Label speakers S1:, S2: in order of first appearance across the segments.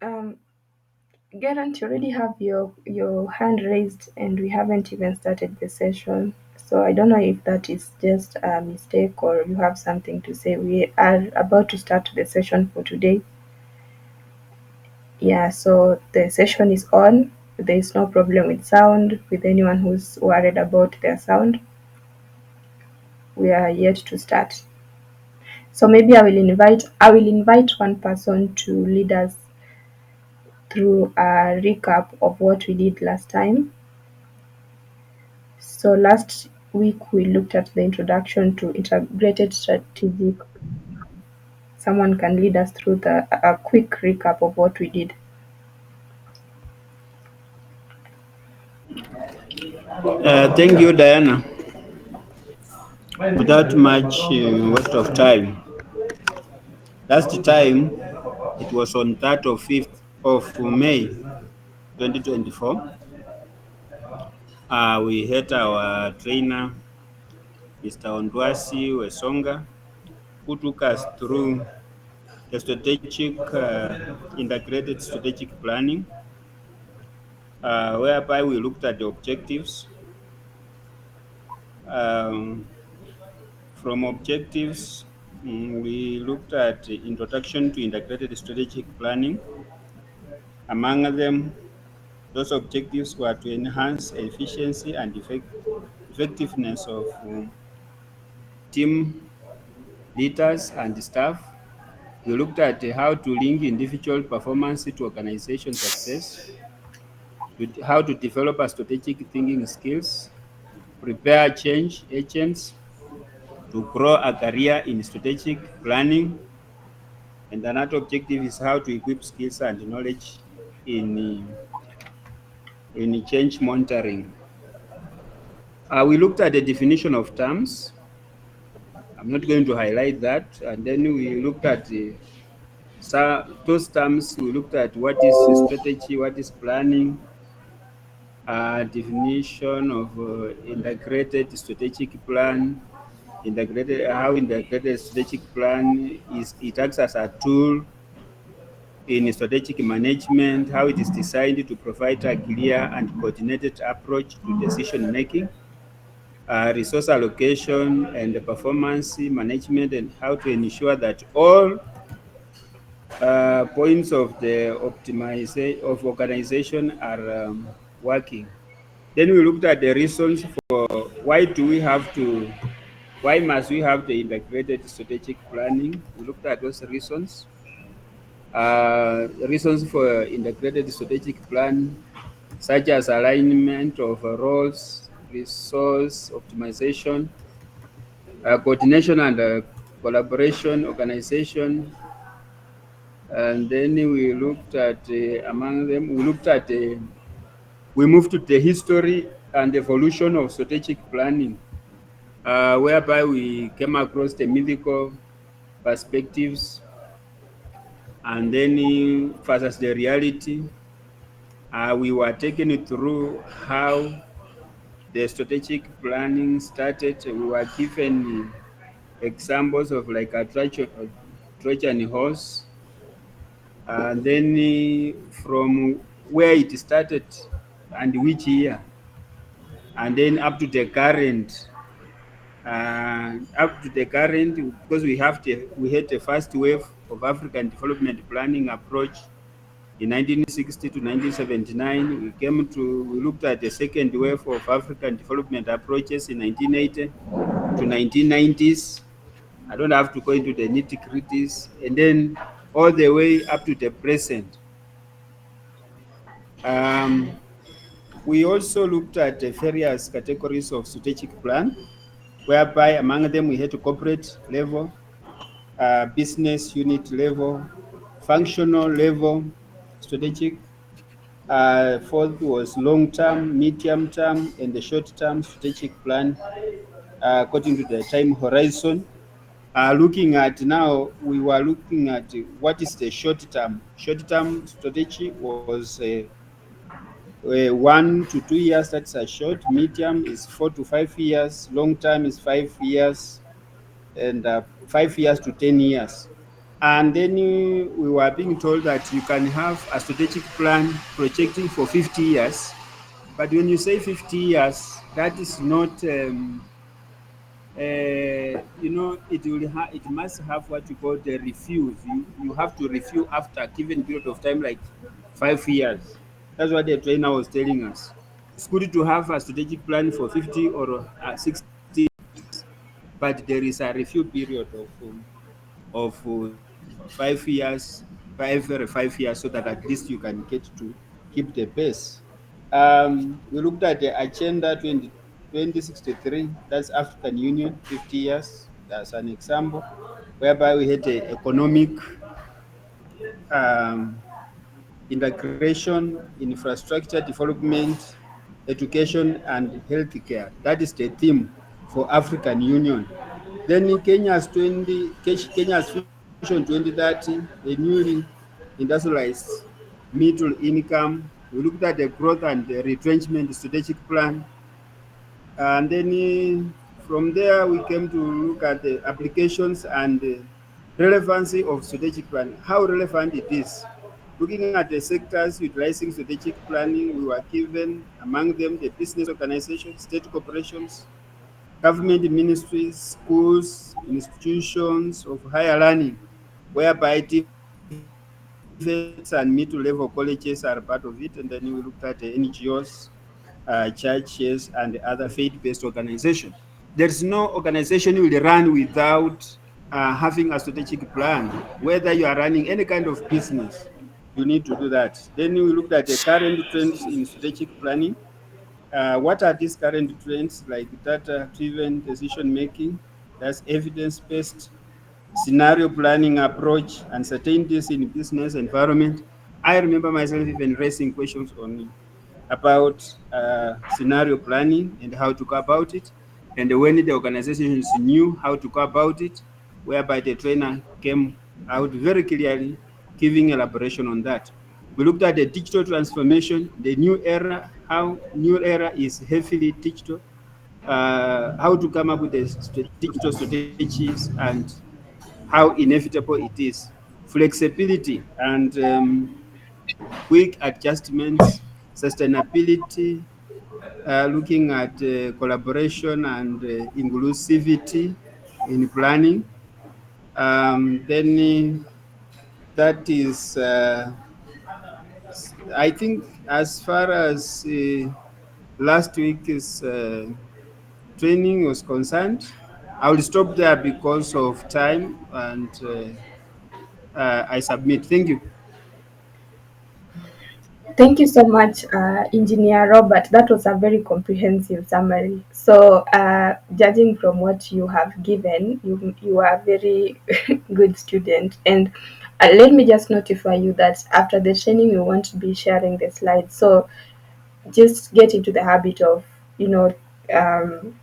S1: Um, Gerant, you already have your hand raised, and we haven't even started the session. So I don't know if that is just a mistake or you have something to say. We are about to start the session for today. Yeah, so the session is on. There is no problem with sound. With anyone who's worried about their sound, we are yet to start. So maybe I will invite one person to lead us through a recap of what we did last time. So last week we looked at the introduction to integrated strategic. Someone can lead us through a quick recap of what we did.
S2: Thank you, Diana. Without much waste of time, last time it was on that of 5th of May 2024. We had our trainer, Mr. Ondwasi Wesonga, who took us through the integrated strategic planning, whereby we looked at the objectives. Um, from objectives, we looked at the introduction to integrated strategic planning. Among them, those objectives were to enhance efficiency and effectiveness of team leaders and staff. We looked at how to link individual performance to organization success, how to develop a strategic thinking skills, prepare change agents to grow a career in strategic planning, and another objective is how to equip skills and knowledge in, in change monitoring. We looked at the definition of terms. I'm not going to highlight that. And then we looked at those terms. We looked at what is strategy, what is planning, definition of integrated strategic plan, integrated strategic plan is it acts as a tool in strategic management, how it is designed to provide a clear and coordinated approach to decision making, resource allocation and performance management, and how to ensure that all points of the optimization of organization are working. Then we looked at the reasons for why must we have the integrated strategic planning. We looked at those reasons. Reasons for integrated strategic plan, such as alignment of roles, resource optimization, coordination and collaboration, organization. And then we looked at, among them, we moved to the history and evolution of strategic planning, whereby we came across the mythical perspectives and then versus the reality. We were taken through how the strategic planning started. We were given examples of like a Trojan horse, and then from where it started and which year, and then up to the current, because we had the first wave of African development planning approach in 1960 to 1979. We looked at the second wave of African development approaches in 1980 to 1990s. I don't have to go into the nitty-gritties. And then all the way up to the present. Um, we also looked at the various categories of strategic plan, whereby among them we had a corporate level, business unit level, functional level, strategic. Fourth was long-term, medium-term, and the short-term strategic plan according to the time horizon. Looking at now, we were looking at what is the short-term. Short-term strategy was 1 to 2 years. That's a short. Medium is 4 to 5 years. Long-term is 5 years, and 5 years to 10 years. And then we were being told that you can have a strategic plan projecting for 50 years. But when you say 50 years, that is not, it must have what you call the refuse. You have to review after a given period of time, like 5 years. That's what the trainer was telling us. It's good to have a strategic plan for 50 or 60, but there is a review period of 5 years, 5 years, so that at least you can get to keep the pace. We looked at the Agenda 2063, that's African Union, 50 years. That's an example, whereby we had the economic um, integration, infrastructure development, education, and healthcare. That is the theme for African Union. Then in Kenya's Vision 2030, a newly industrialized middle income. We looked at the growth and the retrenchment strategic plan, and then from there we came to look at the applications and the relevancy of strategic planning, how relevant it is. Looking at the sectors utilizing strategic planning, we were given among them the business organizations, state corporations, government ministries, schools, institutions of higher learning, whereby TVETs and mid-to-level colleges are part of it. And then we looked at the NGOs, churches, and other faith-based organizations. There's no organization will run without having a strategic plan. Whether you are running any kind of business, you need to do that. Then we looked at the current trends in strategic planning. What are these current trends, like data-driven decision making? That's evidence-based scenario planning approach, uncertainties in business environment. I remember myself even raising questions on about scenario planning and how to go about it. And when the organizations knew how to go about it, whereby the trainer came out very clearly giving elaboration on that. We looked at the digital transformation, the new era, how new era is heavily digital, how to come up with the digital strategies and how inevitable it is. Flexibility and quick adjustments, sustainability, looking at collaboration and inclusivity in planning. Then that is, I think, as far as last week's training was concerned, I will stop there because of time, and I submit. Thank you.
S1: Thank you so much, Engineer Robert. That was a very comprehensive summary. So, judging from what you have given, you are a very good student. And let me just notify you that after the training, we won't be sharing the slides. So, just get into the habit of, you know, um,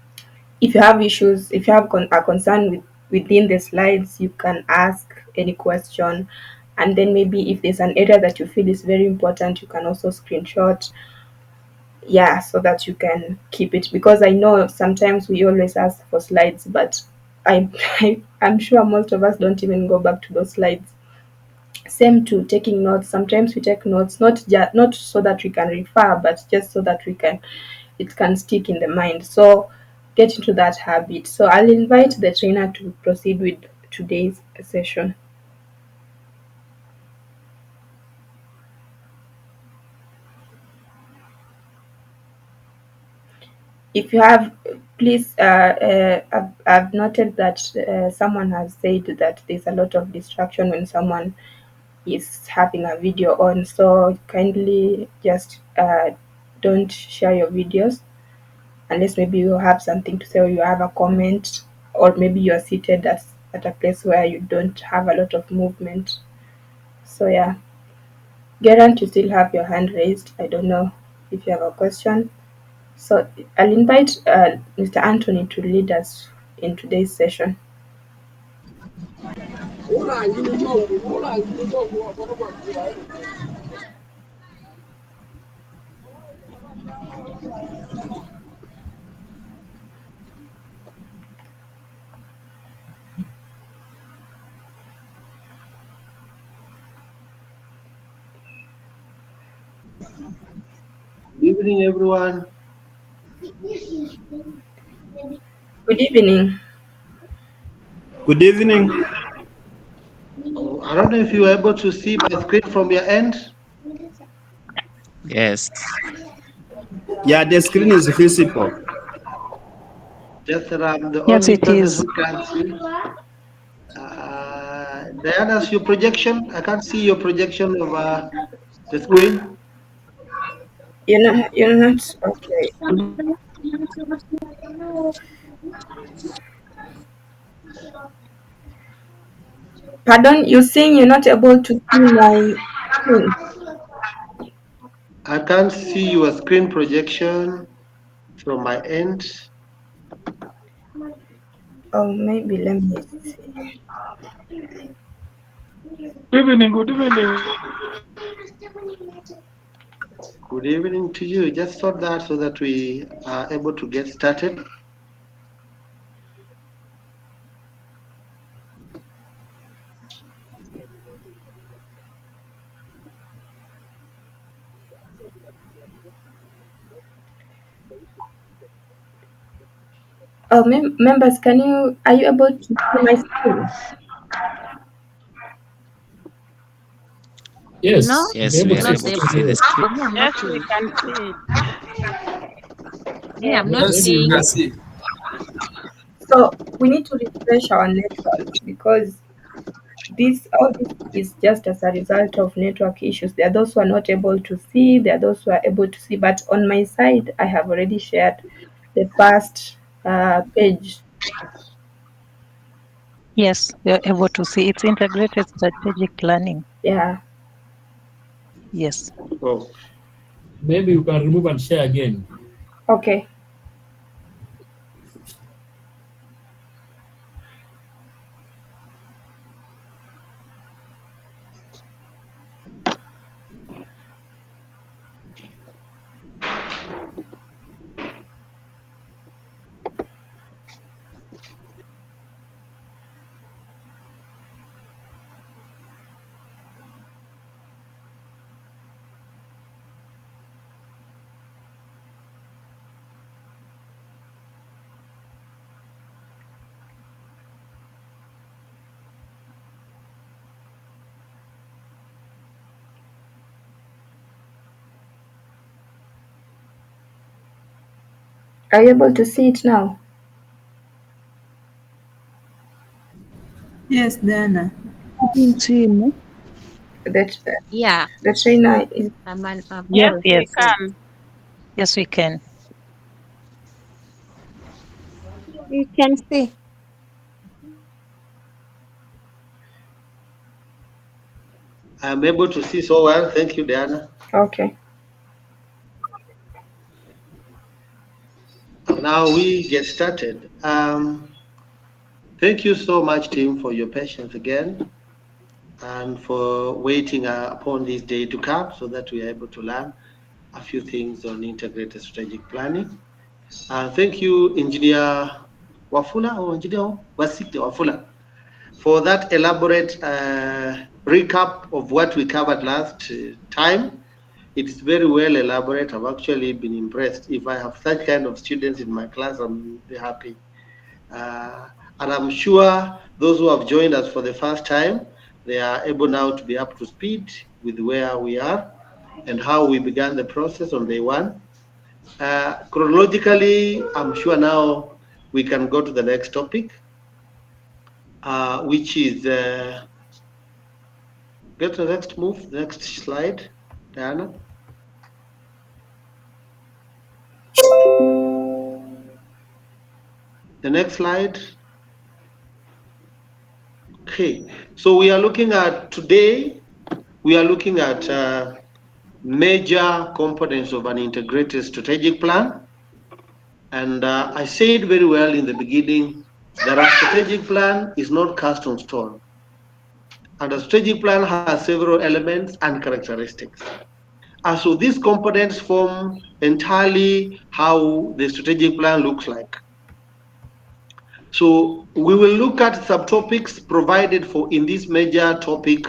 S1: if you have issues, if you have a concern within the slides, you can ask any question. And then maybe if there's an area that you feel is very important, you can also screenshot, yeah, so that you can keep it. Because I know sometimes we always ask for slides, but I'm sure most of us don't even go back to those slides. Same to taking notes. Sometimes we take notes not so that we can refer, but just so that it can stick in the mind. So get into that habit. So I'll invite the trainer to proceed with today's session. If you have, please, I've noted that someone has said that there's a lot of distraction when someone is having a video on. So kindly just don't share your videos unless maybe you have something to say or you have a comment, or maybe you're seated at a place where you don't have a lot of movement. So yeah, Gerant, you still have your hand raised. I don't know if you have a question. So I'll invite Mr. Anthony to lead us in today's session.
S3: evening, everyone.
S1: Good evening.
S2: Good evening.
S3: Oh, I don't know if you were able to see my screen from your end.
S4: Yes.
S2: Yeah, the screen is visible.
S3: Just that I'm the
S5: Yes,
S3: only
S5: it
S3: person
S5: is.
S3: who can't see. Diana's your projection. I can't see your projection of the screen.
S1: You're not okay. Pardon, you're saying you're not able to see my screen.
S3: I can't see your screen projection from my end.
S1: Oh, maybe let me see.
S5: Good evening.
S3: Good evening to you. Just thought that so that we are able to get started.
S1: Oh, members, are you able to see my screen?
S6: No,
S4: Yes, we are able to
S6: not
S4: see
S6: able.
S4: the screen.
S6: For me, I'm not
S7: Yes, we
S6: seeing.
S7: can see it.
S6: Me, I'm
S7: Yes.
S6: not
S2: Yes, we
S6: seeing.
S2: can see.
S1: So we need to refresh our network because all this is just as a result of network issues. There are those who are not able to see, there are those who are able to see, but on my side, I have already shared the first page.
S5: Yes, you're able to see. It's integrated strategic planning.
S1: Yeah.
S5: Yes.
S3: Oh,
S8: Maybe you can remove and share again.
S1: Okay. Are you able to see it now?
S7: Yes, Diana.
S1: That
S6: Yeah,
S1: the trainer is
S6: I'm
S5: Yes,
S7: Yes,
S6: able to
S7: we
S5: yes.
S6: see.
S7: can.
S5: Yes, we can.
S9: You can see.
S3: I'm able to see so well. Thank you, Diana.
S1: okay.
S3: Now we get started. Thank you so much, team, for your patience again and for waiting upon this day to come so that we are able to learn a few things on integrated strategic planning. Thank you, Engineer Wafula or Engineer Wasikte Wafula, for that elaborate recap of what we covered last time. It is very well elaborate. I've actually been impressed. If I have such kind of students in my class, I'm very happy. And I'm sure those who have joined us for the first time, they are able now to be up to speed with where we are and how we began the process on day one. Chronologically, I'm sure now we can go to the next topic, which is, get the next move, the next slide, Diana. The next slide. Okay, so we are looking at today, we are looking at major components of an integrated strategic plan. And I said very well in the beginning that a strategic plan is not cast on stone. And a strategic plan has several elements and characteristics. So these components form entirely how the strategic plan looks like. So we will look at subtopics provided for in this major topic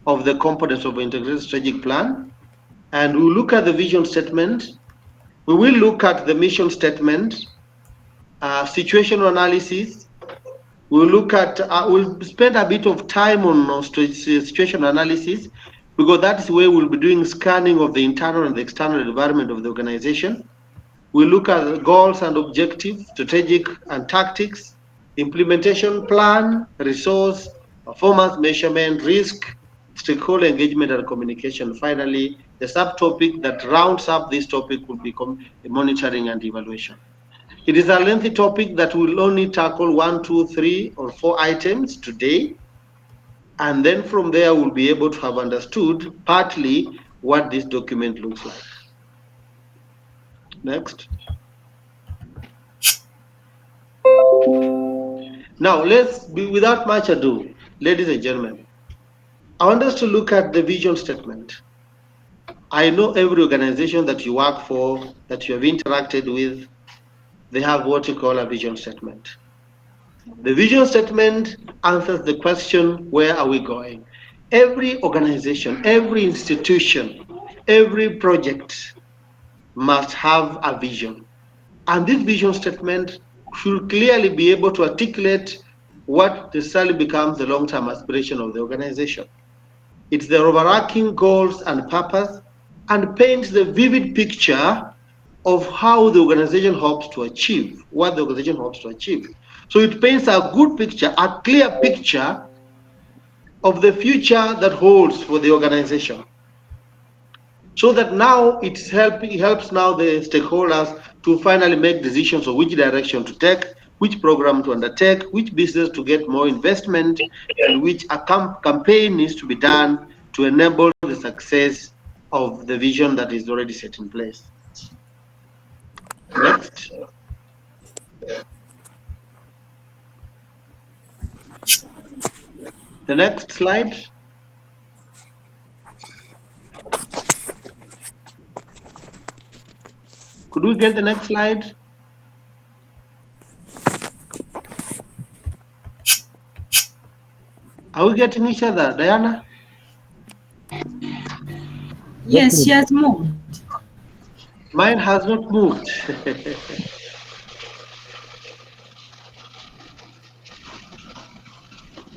S3: of the components of integrated strategic plan. And we'll look at the vision statement. We will look at the mission statement, situational analysis. We'll look at, we'll spend a bit of time on situation analysis, because that's where we'll be doing scanning of the internal and the external environment of the organization. We'll look at the goals and objectives, strategic and tactics, implementation plan, resource, performance measurement, risk, stakeholder engagement, and communication. Finally, the subtopic that rounds up this topic will become monitoring and evaluation. It is a lengthy topic that will only tackle 1, 2, 3, or 4 items today. And then from there, we'll be able to have understood partly what this document looks like. Next. Now, let's be without much ado, ladies and gentlemen, I want us to look at the vision statement. I know every organization that you work for, that you have interacted with, they have what you call a vision statement. The vision statement answers the question, where are we going? Every organization, every institution, every project must have a vision. And this vision statement should clearly be able to articulate what necessarily becomes the long-term aspiration of the organization. It's the overarching goals and purpose, and paints the vivid picture of how the organization hopes to achieve, what the organization hopes to achieve. So it paints a good picture, a clear picture of the future that holds for the organization. So that now it helps now the stakeholders to finally make decisions of which direction to take, which program to undertake, which business to get more investment, and which a campaign needs to be done to enable the success of the vision that is already set in place. Next. The next slide. Could we get the next slide? Are we getting each other, Diana?
S4: Yes, she has moved.
S3: Mine has not moved.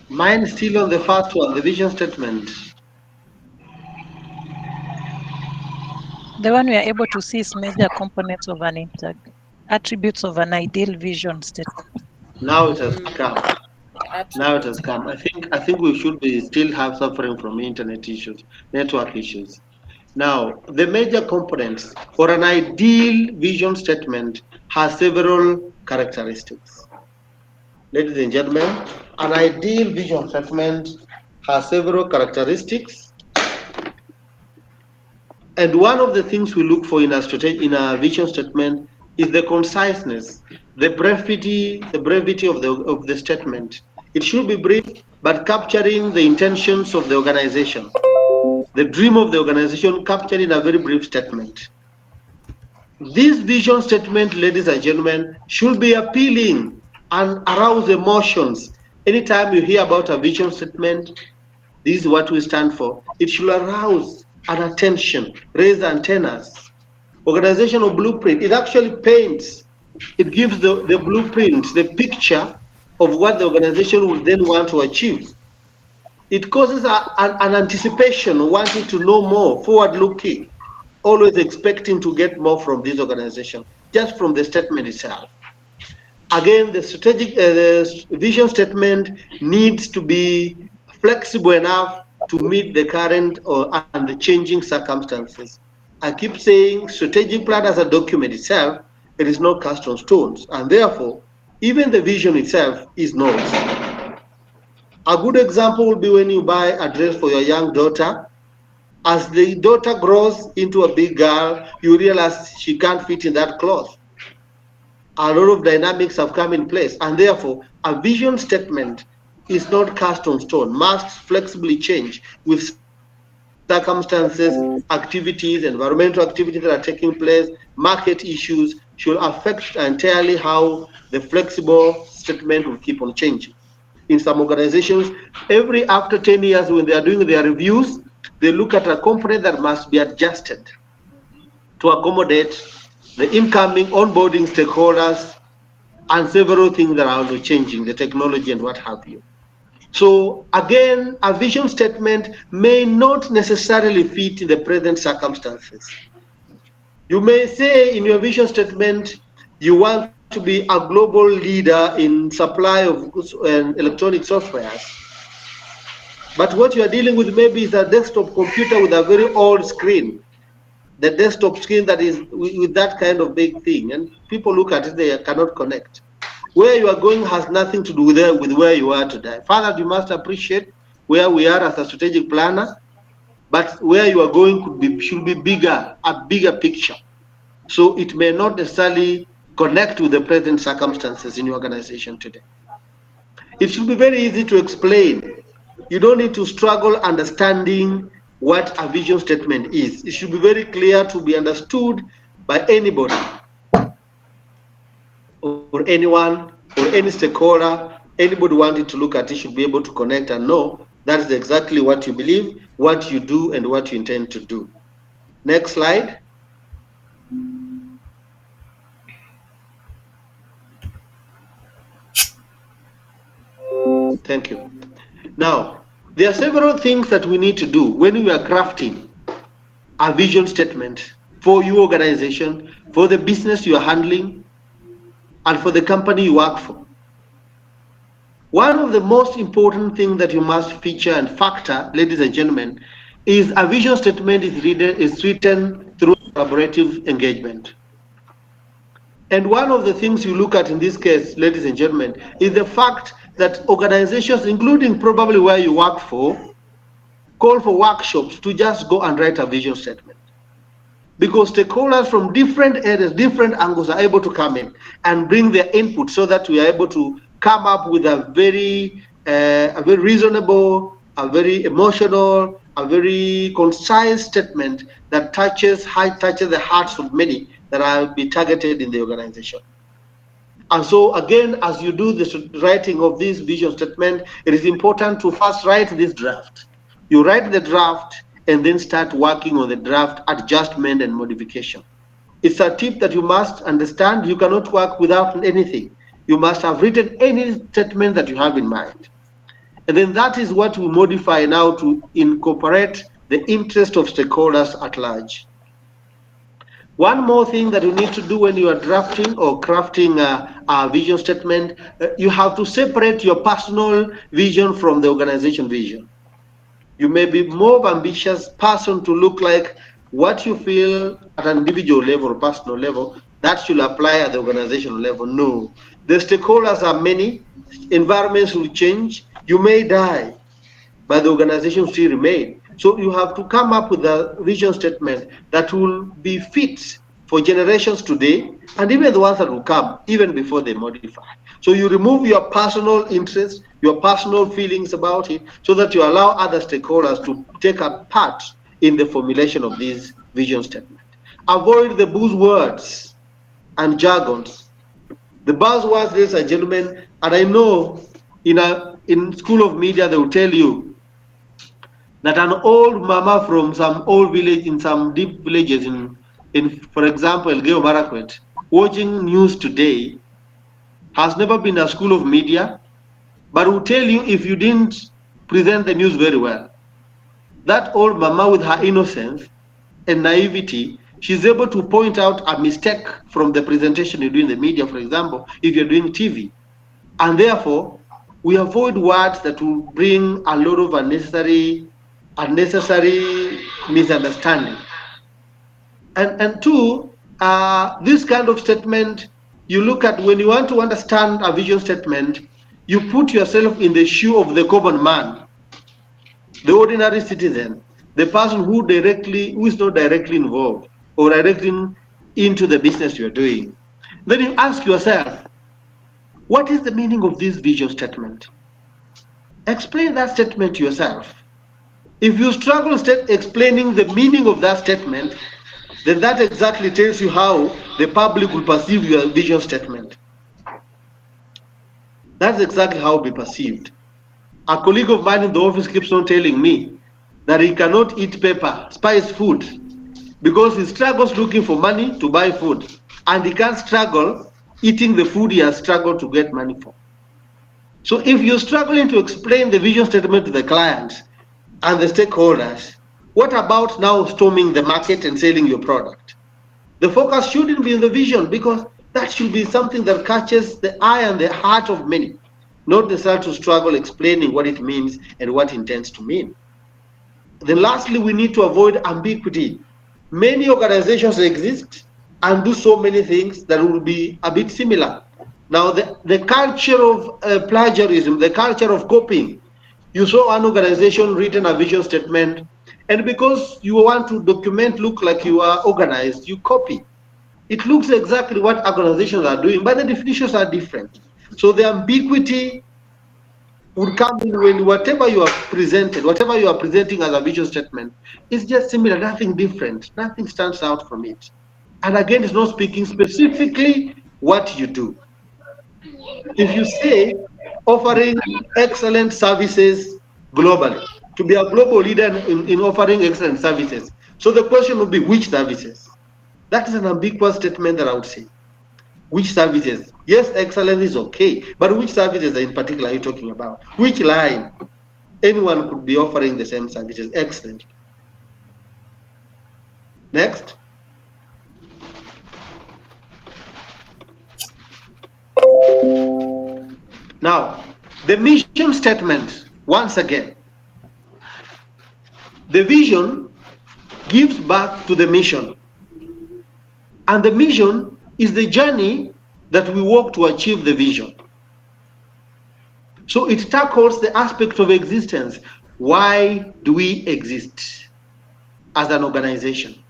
S3: Mine is still on the first one, the vision statement.
S5: The one we are able to see is major components of an attributes of an ideal vision statement.
S3: Now it has come. Now it has come. I think we should be still have suffering from internet issues, network issues. Now, the major components for an ideal vision statement has several characteristics. Ladies and gentlemen, an ideal vision statement has several characteristics. And one of the things we look for in a vision statement is the conciseness, the brevity of the statement. It should be brief, but capturing the intentions of the organization, the dream of the organization, captured in a very brief statement. This vision statement, ladies and gentlemen, should be appealing and arouse emotions. Anytime you hear about a vision statement, this is what we stand for. It should arouse an attention, raise antennas. Organizational blueprint, it actually paints, it gives the blueprint, the picture of what the organization will then want to achieve. It causes an anticipation, wanting to know more, forward-looking, always expecting to get more from this organization, just from the statement itself. Again, the strategic the vision statement needs to be flexible enough to meet the current and the changing circumstances. I keep saying strategic plan as a document itself, it is not cast on stones, and therefore, even the vision itself is not. A good example would be when you buy a dress for your young daughter. As the daughter grows into a big girl, you realize she can't fit in that cloth. A lot of dynamics have come in place, and therefore, a vision statement is not cast on stone, must flexibly change with circumstances, activities, environmental activities that are taking place, market issues should affect entirely how the flexible statement will keep on changing. In some organizations, every after 10 years when they are doing their reviews, they look at a component that must be adjusted to accommodate the incoming onboarding stakeholders, and several things that are also changing, the technology and what have you. So again, a vision statement may not necessarily fit the present circumstances. You may say in your vision statement, you want to be a global leader in supply of goods and electronic softwares. But what you are dealing with maybe is a desktop computer with a very old screen, the desktop screen that is with that kind of big thing. And people look at it, they cannot connect. Where you are going has nothing to do with where you are today. Further, you must appreciate where we are as a strategic planner, but where you are going should be bigger, a bigger picture. So it may not necessarily connect with the present circumstances in your organization today. It should be very easy to explain. You don't need to struggle understanding what a vision statement is. It should be very clear to be understood by anybody or anyone or any stakeholder. Anybody wanting to look at it should be able to connect and know that is exactly what you believe, what you do, and what you intend to do. Next slide. Thank you. Now, there are several things that we need to do when we are crafting a vision statement for your organization, for the business you are handling, and for the company you work for. One of the most important things that you must feature and factor, ladies and gentlemen, is a vision statement is written through collaborative engagement. And one of the things you look at in this case, ladies and gentlemen, is the fact that organizations, including probably where you work for, call for workshops to just go and write a vision statement. Because stakeholders from different areas, different angles are able to come in and bring their input so that we are able to come up with a very reasonable, a very emotional, a very concise statement that touches the hearts of many that are be targeted in the organization. And so again, as you do the writing of this vision statement, it is important to first write this draft. You write the draft and then start working on the draft adjustment and modification. It's a tip that you must understand. You cannot work without anything. You must have written any statement that you have in mind. And then that is what we modify now to incorporate the interest of stakeholders at large. One more thing that you need to do when you are drafting or crafting a vision statement, you have to separate your personal vision from the organization vision. You may be more ambitious person to look like what you feel at an individual level or personal level, that should apply at the organizational level. No. The stakeholders are many, environments will change, you may die, but the organization still remain. So you have to come up with a vision statement that will be fit for generations today and even the ones that will come, even before they modify. So you remove your personal interests, your personal feelings about it, so that you allow other stakeholders to take a part in the formulation of this vision statement. Avoid the buzzwords and jargons. The buzzwords, ladies and gentlemen, and I know in School of Media they will tell you that an old mama from some old village in some deep villages in for example, Elgeyo Marakwet, watching news today has never been a School of Media, but will tell you if you didn't present the news very well. That old mama with her innocence and naivety, she's able to point out a mistake from the presentation you do in the media, for example, if you're doing TV. And therefore, we avoid words that will bring a lot of unnecessary misunderstanding. And two, this kind of statement, you look at when you want to understand a vision statement, you put yourself in the shoe of the common man, the ordinary citizen, the person who is not directly involved or directly into the business you're doing. Then you ask yourself, what is the meaning of this vision statement? Explain that statement to yourself. If you struggle explaining the meaning of that statement, then that exactly tells you how the public will perceive your vision statement. That's exactly how it will be perceived. A colleague of mine in the office keeps on telling me that he cannot eat pepper, spice food, because he struggles looking for money to buy food. and he can't struggle eating the food he has struggled to get money for. So if you're struggling to explain the vision statement to the clients and the stakeholders, what about now storming the market and selling your product? The focus shouldn't be on the vision, because that should be something that catches the eye and the heart of many, not necessarily to struggle explaining what it means and what it intends to mean. Then lastly, we need to avoid ambiguity. Many organizations exist and do so many things that will be a bit similar. Now, the culture of plagiarism, the culture of copying, you saw an organization written a vision statement, and because you want to document look like you are organized, you copy. It looks exactly what organizations are doing, but the definitions are different. So the ambiguity would come in when whatever you are presented, whatever you are presenting as a vision statement, is just similar, nothing different, nothing stands out from it. And again, it's not speaking specifically what you do. If you say offering excellent services globally, to be a global leader in offering excellent services, so the question would be which services? That is an ambiguous statement that I would say. Which services? Yes, excellence is okay, but which services in particular are you talking about? Which line? Anyone could be offering the same services. Excellent. Next. Now, the mission statement, once again, the vision gives birth to the mission. And the mission is the journey that we walk to achieve the vision. So it tackles the aspect of existence. Why do we exist as an organization?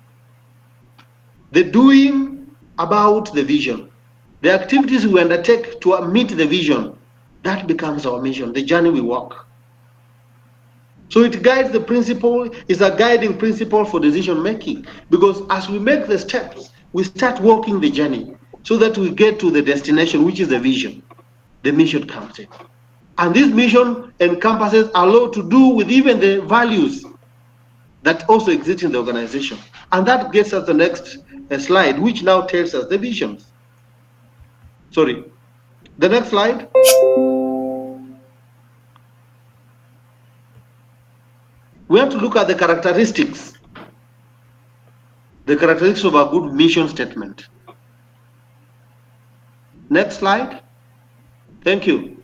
S3: The doing about the vision, the activities we undertake to meet the vision, that becomes our mission, the journey we walk. So it guides the principle, is a guiding principle for decision making, because as we make the steps, we start walking the journey so that we get to the destination, which is the vision. The mission comes in. And this mission encompasses a lot to do with even the values that also exist in the organization. And that gets us the next slide, which now tells us the visions. Sorry, the next slide. We have to look at the characteristics of a good mission statement. Next slide. Thank you.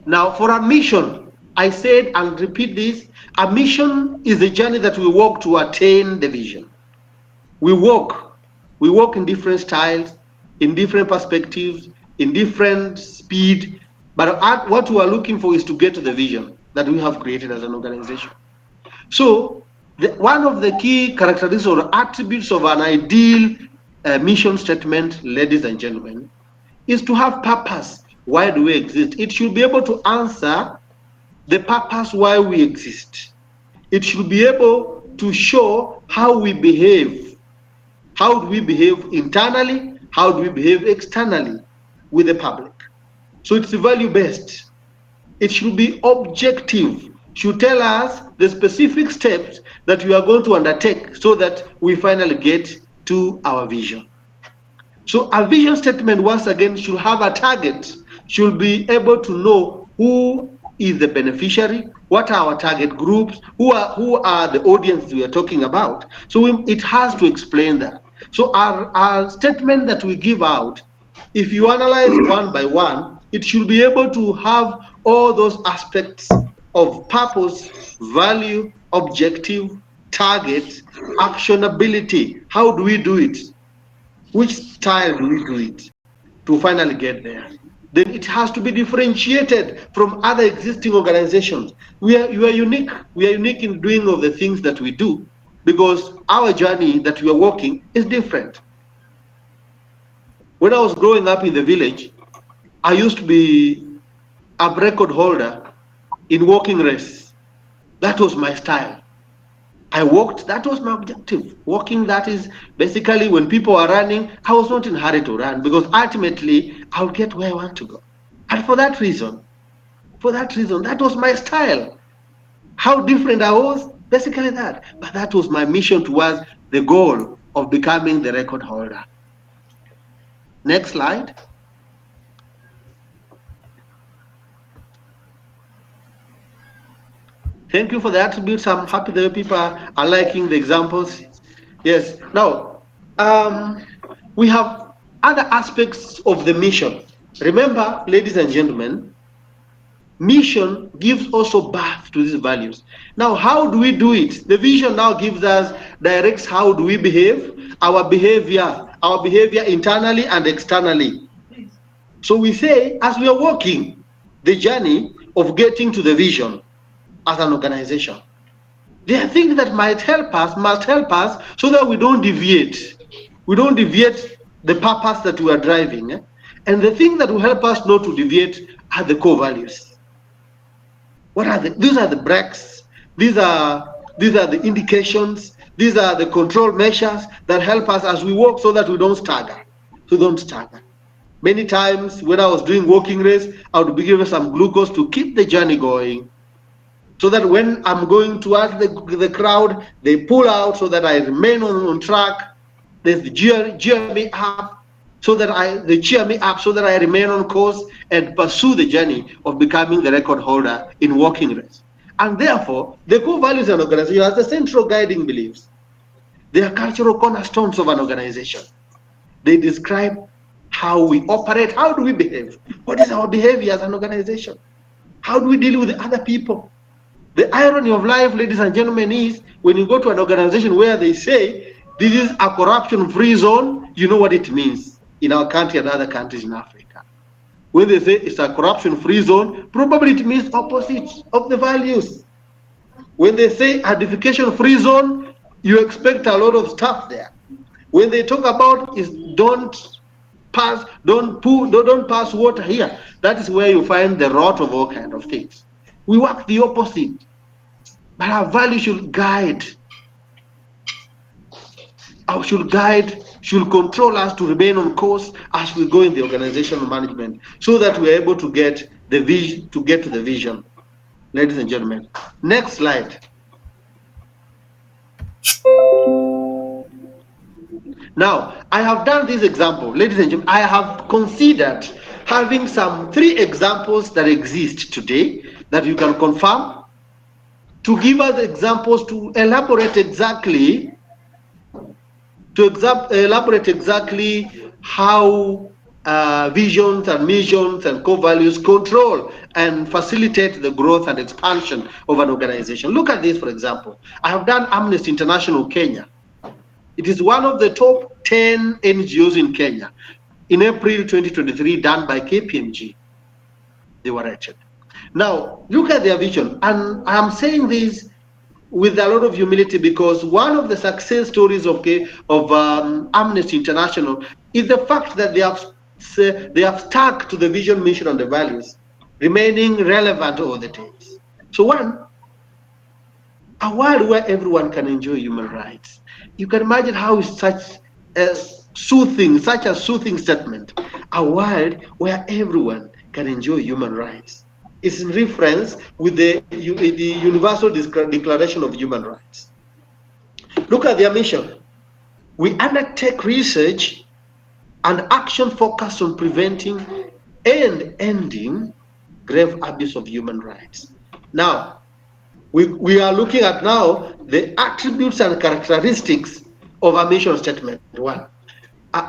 S3: Now, for a mission, I said and repeat this, a mission is the journey that we walk to attain the vision. We walk in different styles, in different perspectives, in different speed, but what we are looking for is to get to the vision that we have created as an organization. So one of the key characteristics or attributes of an ideal mission statement, ladies and gentlemen, is to have purpose. Why do we exist? It should be able to answer the purpose why we exist. It should be able to show how we behave. How do we behave internally? How do we behave externally with the public? So it's value-based. It should be objective, should tell us the specific steps that we are going to undertake so that we finally get to our vision. So a vision statement, once again, should have a target, should be able to know who is the beneficiary, what are our target groups, who are the audience we are talking about. So it has to explain that. So our statement that we give out, if you analyze one by one, it should be able to have all those aspects of purpose, value, objective, target, actionability. How do we do it? Which style do we do it to finally get there? Then it has to be differentiated from other existing organizations. You are unique. We are unique in doing of the things that we do because our journey that we are walking is different. When I was growing up in the village, I used to be a record holder in walking race. That was my style. I walked, that was my objective. Walking, that is basically when people are running, I was not in a hurry to run because ultimately I'll get where I want to go. And for that reason, that was my style. How different I was, basically that. But that was my mission towards the goal of becoming the record holder. Next slide. Thank you for the attributes. I'm happy that people are liking the examples. Yes. Now, we have other aspects of the mission. Remember, ladies and gentlemen, mission gives also birth to these values. Now, how do we do it? The vision now gives us, directs how do we behave, our behavior internally and externally. So we say, as we are walking the journey of getting to the vision as an organization, there are things that must help us so that we don't deviate. We don't deviate the purpose that we are driving. And the thing that will help us not to deviate are the core values. What are these are the brakes, these are the indications, these are the control measures that help us as we walk so that we don't stagger. So don't stagger. Many times when I was doing walking race, I would be given some glucose to keep the journey going, so that when I'm going towards the crowd, they pull out so that I remain on track. There's the cheer me up so that they cheer me up so that I remain on course and pursue the journey of becoming the record holder in walking race. And therefore, the core values of an organization has the central guiding beliefs. They are cultural cornerstones of an organization. They describe how we operate, how do we behave, what is our behavior as an organization, how do we deal with other people. The irony of life, ladies and gentlemen, is when you go to an organization where they say this is a corruption-free zone, you know what it means in our country and other countries in Africa. When they say it's a corruption-free zone, probably it means opposite of the values. When they say a defecation-free zone, you expect a lot of stuff there. When they talk about is don't pass water here, that is where you find the rot of all kind of things. We work the opposite. But our value should guide, should control us to remain on course as we go in the organizational management, so that we're able to get the vision, to get to the vision. Ladies and gentlemen, next slide. Now, I have done this example, ladies and gentlemen. I have considered having some 3 examples that exist today that you can confirm, to give us examples to elaborate exactly how visions and missions and core values control and facilitate the growth and expansion of an organization. Look at this, for example. I have done Amnesty International Kenya. It is one of the top 10 NGOs in Kenya. In April 2023, done by KPMG, they were rated. Now, look at their vision. And I'm saying this with a lot of humility, because one of the success stories of Amnesty International is the fact that they have stuck to the vision, mission, and the values, remaining relevant all the days. So one, a world where everyone can enjoy human rights. You can imagine how such a soothing statement, a world where everyone can enjoy human rights. It's in reference with the Universal Declaration of Human Rights. Look at their mission. We undertake research and action focused on preventing and ending grave abuse of human rights. Now, we are looking at now the attributes and characteristics of a mission statement. One,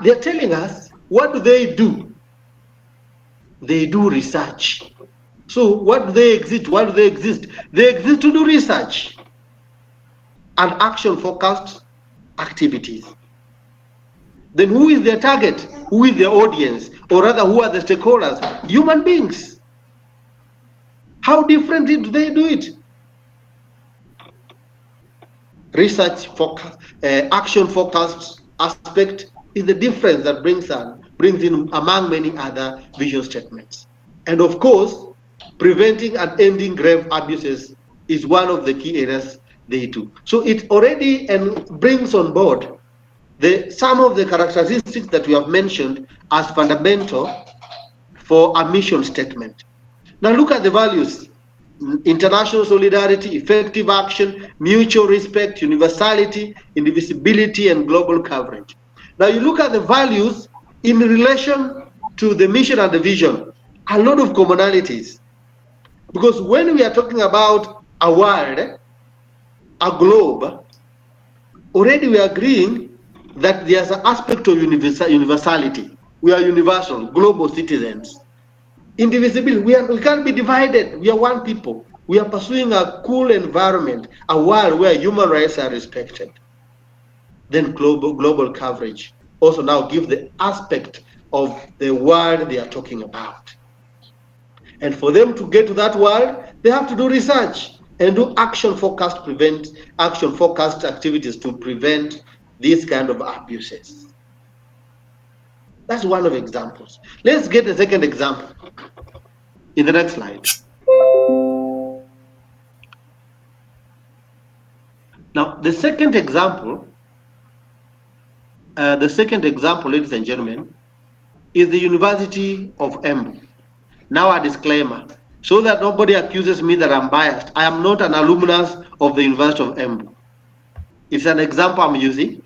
S3: they're telling us, what do they do? They do research. So what do they exist? Why do they exist? They exist to do research and action-focused activities. Then who is their target? Who is their audience? Or rather, who are the stakeholders? Human beings. How differently do they do it? Research focus, action-focused aspect is the difference that brings in among many other vision statements. And of course, preventing and ending grave abuses is one of the key areas they do. So it already brings on board some of the characteristics that we have mentioned as fundamental for a mission statement. Now look at the values: international solidarity, effective action, mutual respect, universality, indivisibility, and global coverage. Now you look at the values, in relation to the mission and the vision, a lot of commonalities. Because when we are talking about a world, a globe, already we are agreeing that there's an aspect of universality. We are universal, global citizens. Indivisibility, we can't be divided. We are one people. We are pursuing a cool environment, a world where human rights are respected. Then global coverage also now give the aspect of the world they are talking about. And for them to get to that world, they have to do research and do action focused activities to prevent these kind of abuses. That's one of examples. Let's get a second example in the next slide. Now, the second example, ladies and gentlemen, is the University of Embu. Now a disclaimer, so that nobody accuses me that I'm biased. I am not an alumnus of the University of Embu. It's an example I'm using.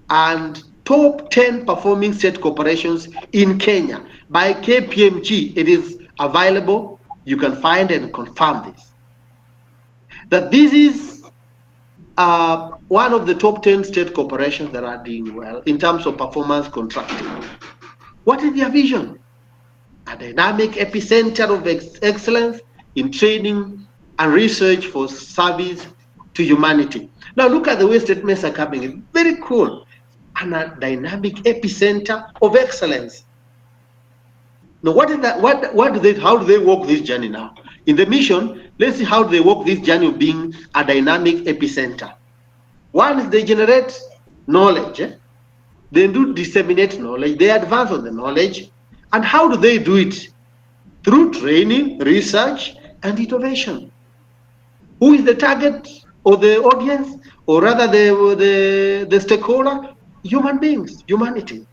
S3: And top 10 performing state corporations in Kenya by KPMG. It is available. You can find and confirm this. That this is one of the top 10 state corporations that are doing well in terms of performance contracting. What is their vision? A dynamic epicenter of excellence in training and research for service to humanity. Now look at the way statements are coming. It's very cool. And a dynamic epicenter of excellence. Now what is that? How do they walk this journey now? In the mission, let's see how they walk this journey of being a dynamic epicenter. One is they generate knowledge. They do disseminate knowledge. They advance on the knowledge. And how do they do it? Through training, research, and innovation. Who is the target or the audience, or rather the stakeholder? Human beings, humanity,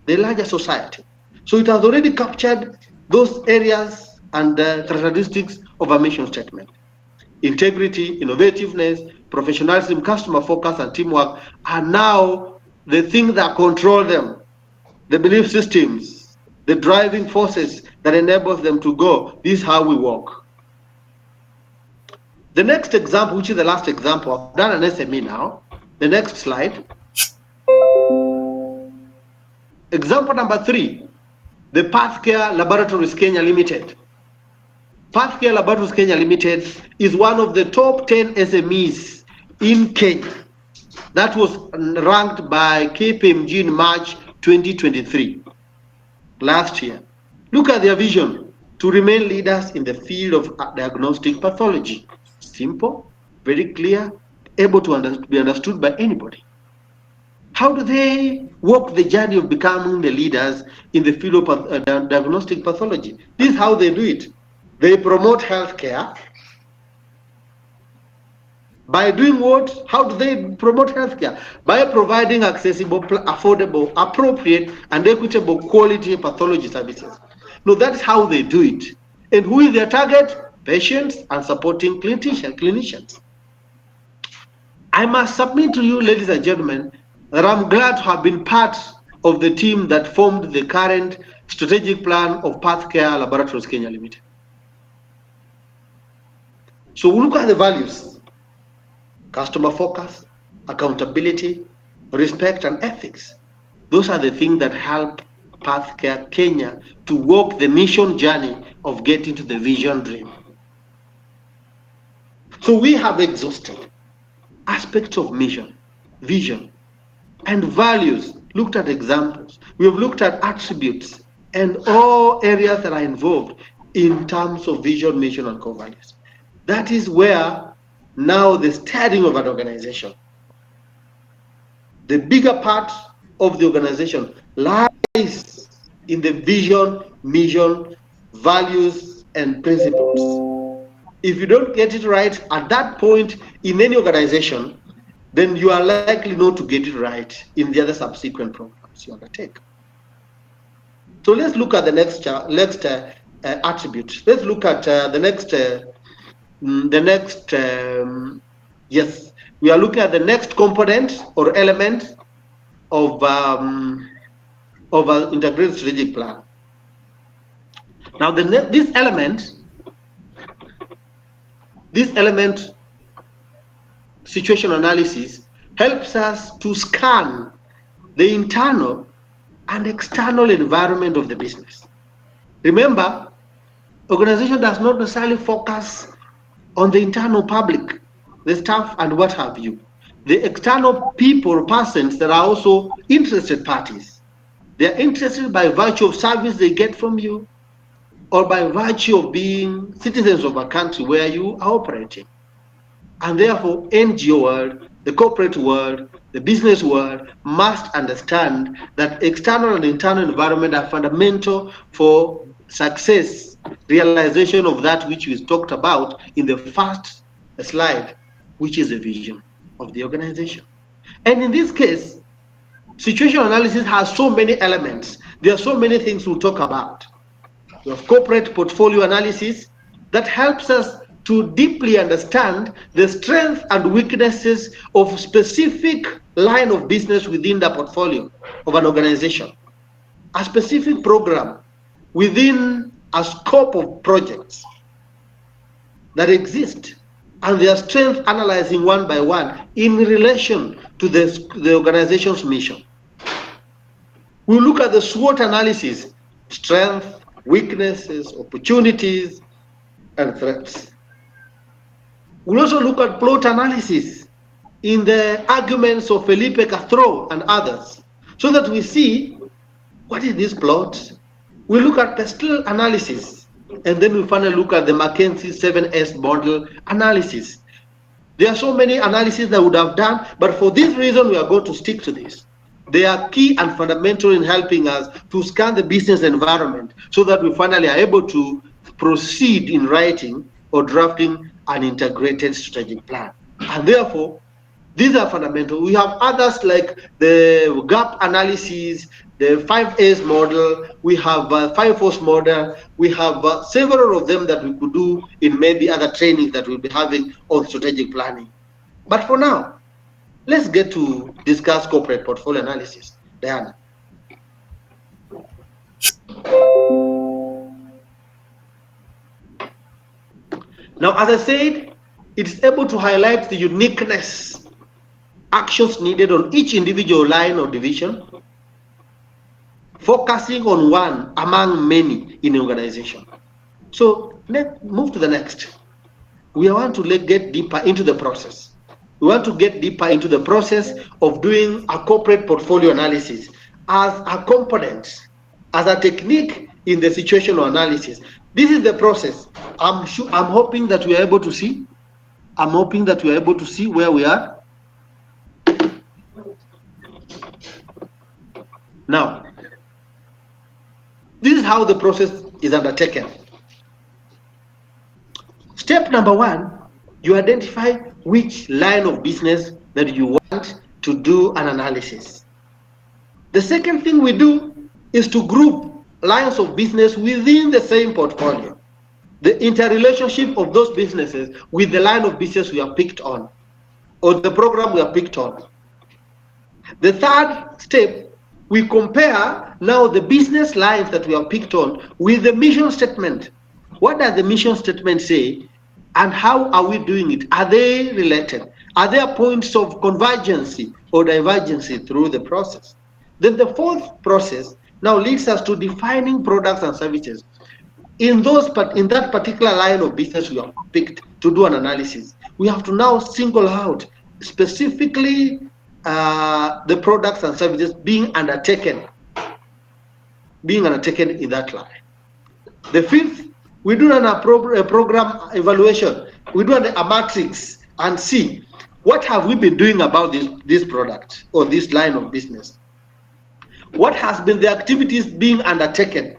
S3: the larger society. So it has already captured those areas and characteristics of a mission statement. Integrity, innovativeness, professionalism, customer focus, and teamwork are now the things that control them, the belief systems, the driving forces that enables them to go. This is how we work. The next example, which is the last example, I've done an SME now. The next slide. Example number 3, the Pathcare Laboratories Kenya Limited. Pathcare Laboratories Kenya Limited is one of the top 10 SMEs in Kenya. That was ranked by KPMG in March 2023, last year. Look at their vision: to remain leaders in the field of diagnostic pathology. Simple, very clear, able to be understood by anybody. How do they walk the journey of becoming the leaders in the field of diagnostic pathology? This is how they do it. They promote healthcare. By doing what? How do they promote healthcare? By providing accessible, affordable, appropriate, and equitable quality pathology services. No, that's how they do it. And who is their target? Patients and supporting clinicians. I must submit to you, ladies and gentlemen, that I'm glad to have been part of the team that formed the current strategic plan of Pathcare Laboratories Kenya Limited. So we look at the values: customer focus, accountability, respect, and ethics. Those are the things that help Pathcare Kenya to walk the mission journey of getting to the vision dream. So we have exhausted aspects of mission, vision, and values, looked at examples. We have looked at attributes and all areas that are involved in terms of vision, mission, and core values. That is where now the steering of an organization, the bigger part of the organization, lies in the vision, mission, values, and principles. If you don't get it right at that point in any organization, then you are likely not to get it right in the other subsequent programs you undertake. So let's look at the next attribute. Let's look at yes, we are looking at the next component or element of of an integrated strategic plan. Now, this element, situation analysis, helps us to scan the internal and external environment of the business. Remember, organization does not necessarily focus on the internal public, the staff and what have you. The external people or persons that are also interested parties. They are interested by virtue of service they get from you or by virtue of being citizens of a country where you are operating. And therefore, NGO world, the corporate world, the business world must understand that external and internal environment are fundamental for success, realization of that which we talked about in the first slide, which is the vision of the organization. And in this case, situational analysis has so many elements. There are so many things we'll talk about. We have corporate portfolio analysis that helps us to deeply understand the strengths and weaknesses of specific line of business within the portfolio of an organization, a specific program within a scope of projects that exist, and their strength analyzing one by one in relation to the organization's mission. We'll look at the SWOT analysis, strength, weaknesses, opportunities, and threats. We'll also look at plot analysis in the arguments of Felipe Castro and others, so that we see what is this plot. We look at pestle analysis, and then we finally look at the McKinsey 7S model analysis. There are so many analyses that we would have done, but for this reason, we are going to stick to this. They are key and fundamental in helping us to scan the business environment so that we finally are able to proceed in writing or drafting an integrated strategic plan. And therefore, these are fundamental. We have others like the gap analysis, the 5A's model, we have 5O's model, we have several of them that we could do in maybe other trainings that we'll be having on strategic planning. But for now, let's get to discuss corporate portfolio analysis. Diana. Now, as I said, it's able to highlight the uniqueness, actions needed on each individual line or division, focusing on one among many in the organization. So let's move to the next. We want to get deeper into the process. We want to get deeper into the process of doing a corporate portfolio analysis as a component, as a technique in the situational analysis. This is the process. I'm hoping that we are able to see. I'm hoping that we are able to see where we are. Now, this is how the process is undertaken. Step number one, you identify which line of business that you want to do an analysis. The second thing we do is to group lines of business within the same portfolio. The interrelationship of those businesses with the line of business we have picked on, or the program we have picked on. The third step, we compare now the business lines that we have picked on with the mission statement. What does the mission statement say, and how are we doing it? Are they related? Are there points of convergence or divergence through the process? Then the fourth process now leads us to defining products and services. In that particular line of business we have picked to do an analysis, we have to now single out specifically the products and services being undertaken in that line. The fifth, we do a program evaluation. We do a matrix and see what have we been doing about this product or this line of business. What has been the activities being undertaken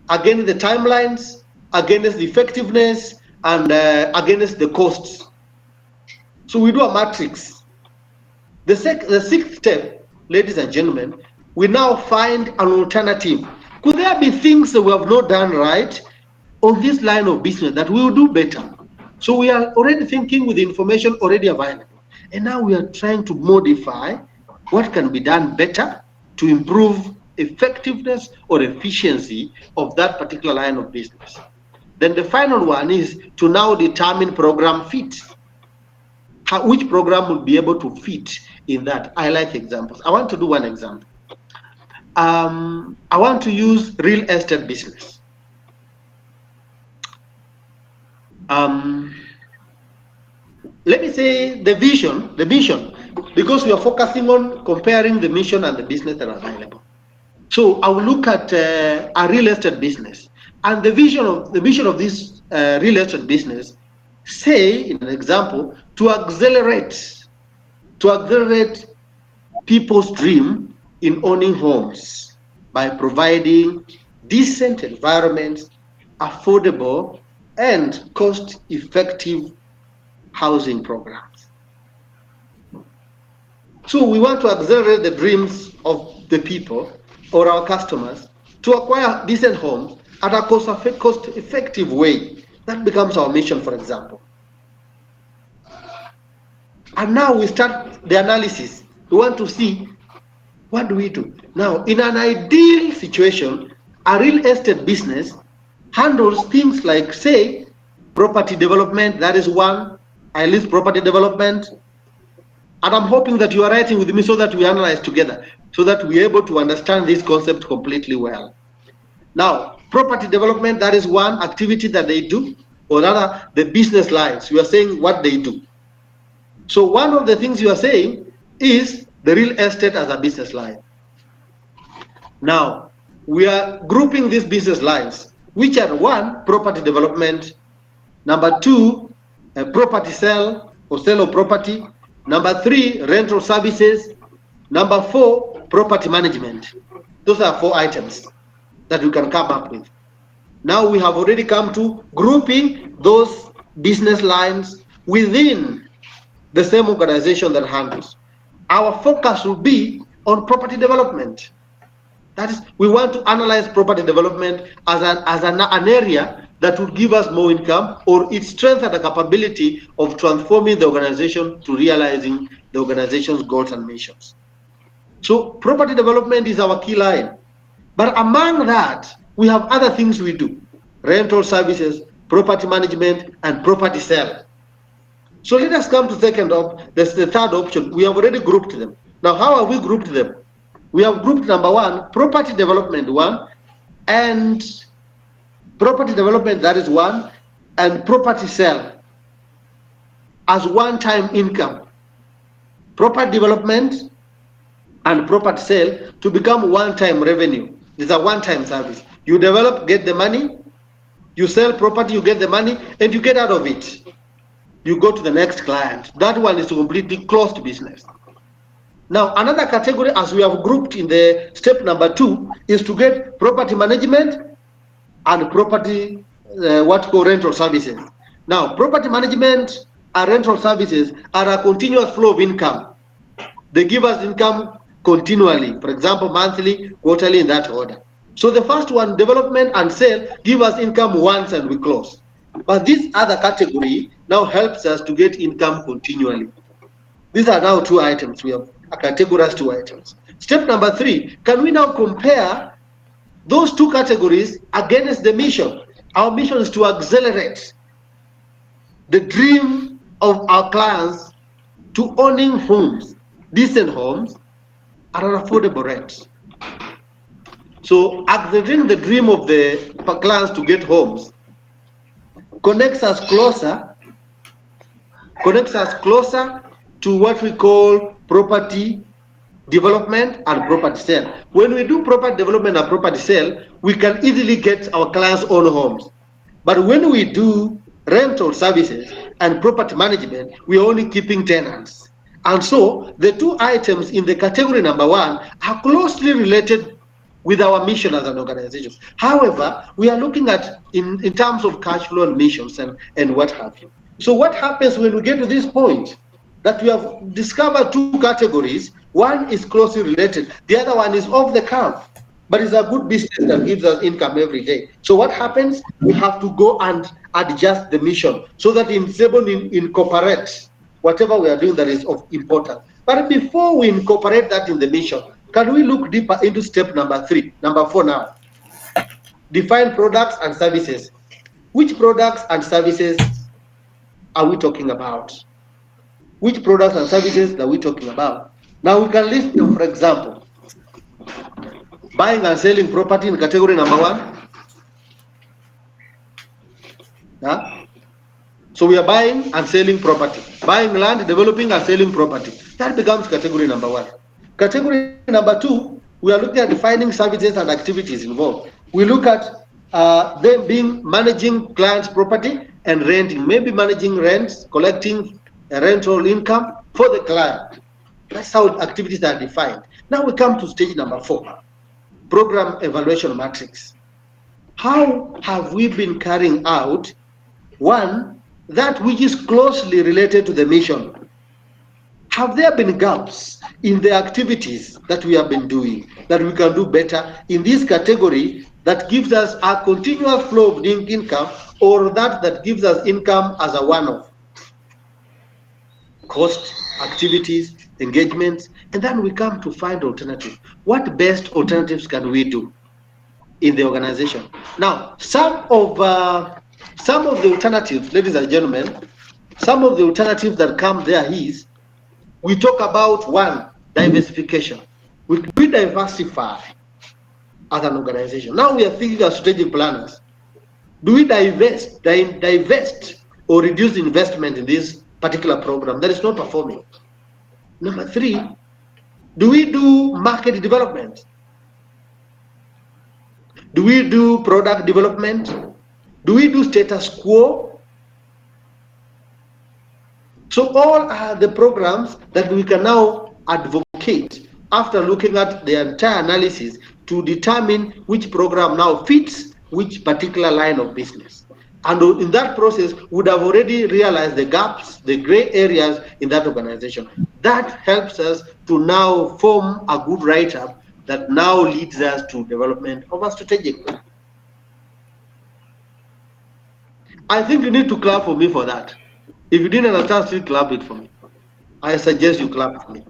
S3: against the timelines, against the effectiveness, and against the costs. So we do a matrix. The sixth step, ladies and gentlemen, we now find an alternative. Could there be things that we have not done right on this line of business that we will do better? So we are already thinking with the information already available. And now we are trying to modify what can be done better to improve effectiveness or efficiency of that particular line of business. Then the final one is to now determine program fit. Which program will be able to fit in that? I like examples. I want to do one example. I want to use real estate business. Let me say the vision, because we are focusing on comparing the mission and the business that are available. So I will look at a real estate business, and the vision of this real estate business, say in an example, to accelerate people's dream in owning homes by providing decent environments, affordable and cost-effective housing programs. So we want to accelerate the dreams of the people or our customers to acquire decent homes at a cost-effective way. That becomes our mission, for example. And now we start the analysis. We want to see, what do we do? Now, in an ideal situation, a real estate business handles things like, say, property development. That is one. I list property development. And I'm hoping that you are writing with me so that we analyze together, so that we're able to understand this concept completely well. Now, property development, that is one activity that they do, or rather, the business lines. You are saying what they do. So one of the things you are saying is the real estate as a business line. Now, we are grouping these business lines, which are one, property development, number two, property sale or sale of property, number three, rental services, number four, property management. Those are 4 items that we can come up with. Now we have already come to grouping those business lines within the same organization that handles. Our focus will be on property development. That is, we want to analyze property development as an area that would give us more income, or its strength and the capability of transforming the organization to realizing the organization's goals and missions. So property development is our key line. But among that, we have other things we do: rental services, property management, and property sale. So let us come to the third option. We have already grouped them. Now, how have we grouped them? We have grouped number one, property development one, and property development, that is one, and property sale as one-time income. Property development and property sale to become one-time revenue. It's a one-time service. You develop, get the money, you sell property, you get the money, and you get out of it. You go to the next client. That one is a completely closed business. Now, another category, as we have grouped in the step number 2, is to get property management and property, what called rental services. Now, property management and rental services are a continuous flow of income. They give us income continually, for example, monthly, quarterly, in that order. So the first one, development and sale, give us income once and we close. But this other category now helps us to get income continually. These are now 2 items. We have categorized 2 items. Step number 3, can we now compare those 2 categories against the mission? Our mission is to accelerate the dream of our clients to owning homes, decent homes, at an affordable rate. So accelerating the dream of the clients to get homes connects us closer to what we call property development and property sale. When we do property development and property sale, we can easily get our clients' own homes. But when we do rental services and property management, we are only keeping tenants. And so the 2 items in the category number 1 are closely related with our mission as an organization. However, we are looking at in terms of cash flow and missions and what have you. So what happens when we get to this point? That we have discovered 2 categories. One is closely related, the other one is off the curve, but it's a good business that gives us income every day. So what happens? We have to go and adjust the mission so that it's able to incorporate whatever we are doing that is of importance. But before we incorporate that in the mission, Can we look deeper into step number 4 now? Define products and services. Which products and services are we talking about? Which products and services are we talking about? Now we can list them, for example, buying and selling property in category number 1. Yeah? So we are buying and selling property. Buying land, developing and selling property. That becomes category number 1. Category number 2, we are looking at defining services and activities involved. We look at them being managing clients' property and renting, maybe managing rents, collecting a rental income for the client. That's how activities are defined. Now we come to stage number 4, program evaluation matrix. How have we been carrying out, one, that which is closely related to the mission? Have there been gaps in the activities that we have been doing that we can do better in this category that gives us a continuous flow of income, or that gives us income as a one-off? Cost, activities, engagements, and then we come to find alternatives. What best alternatives can we do in the organization? Now, some of the alternatives, ladies and gentlemen, some of the alternatives that come there is, we talk about, one, diversification. We diversify as an organization. Now we are thinking as strategic planners. Do we divest or reduce investment in this particular program that is not performing? Number 3, do we do market development? Do we do product development? Do we do status quo? So all are the programs that we can now advocate after looking at the entire analysis to determine which program now fits which particular line of business. And in that process, would have already realized the gaps, the gray areas in that organization. That helps us to now form a good write-up that now leads us to development of a strategic plan. I think you need to clap for me for that. If you didn't understand, still clap it for me. I suggest you clap for me.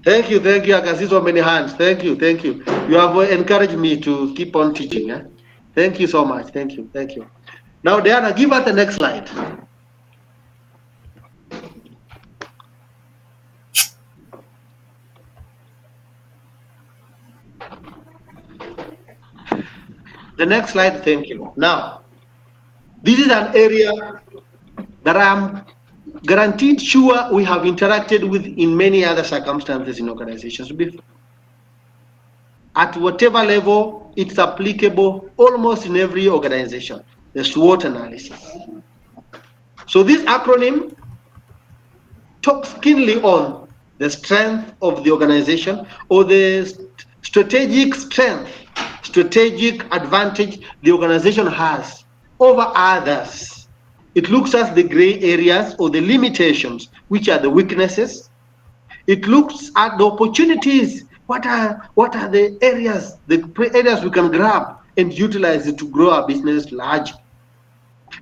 S3: Thank you. I can see so many hands. Thank you. You have encouraged me to keep on teaching. Eh? Thank you so much. Thank you. Now, Diana, give us the next slide. The next slide, thank you. Now, this is an area that I'm guaranteed sure we have interacted with in many other circumstances in organizations before. At whatever level, it's applicable almost in every organization, the SWOT analysis. So this acronym talks keenly on the strength of the organization, or the strategic strength, strategic advantage the organization has over others. It looks at the gray areas or the limitations, which are the weaknesses. It looks at the opportunities. What are the areas we can grab and utilize it to grow our business large?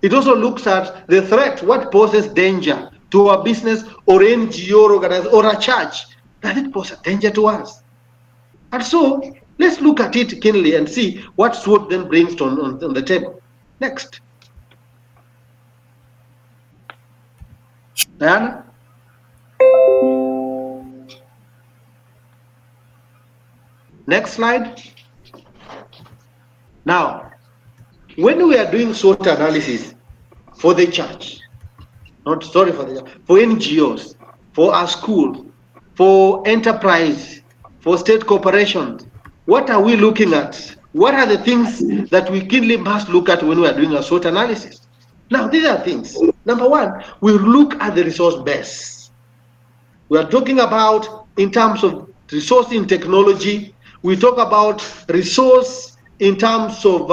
S3: It also looks at the threat, what poses danger to our business or NGO organization or a church. Does it pose a danger to us? And so let's look at it keenly and see what SWOT then brings on the table. Next. Diana? Next slide. Now, when we are doing SWOT analysis for the church, for NGOs, for our school, for enterprise, for state corporations, what are we looking at? What are the things that we keenly must look at when we are doing a SWOT analysis? Now, these are things. Number 1, we look at the resource base. We are talking about in terms of resource in technology. We talk about resource in terms of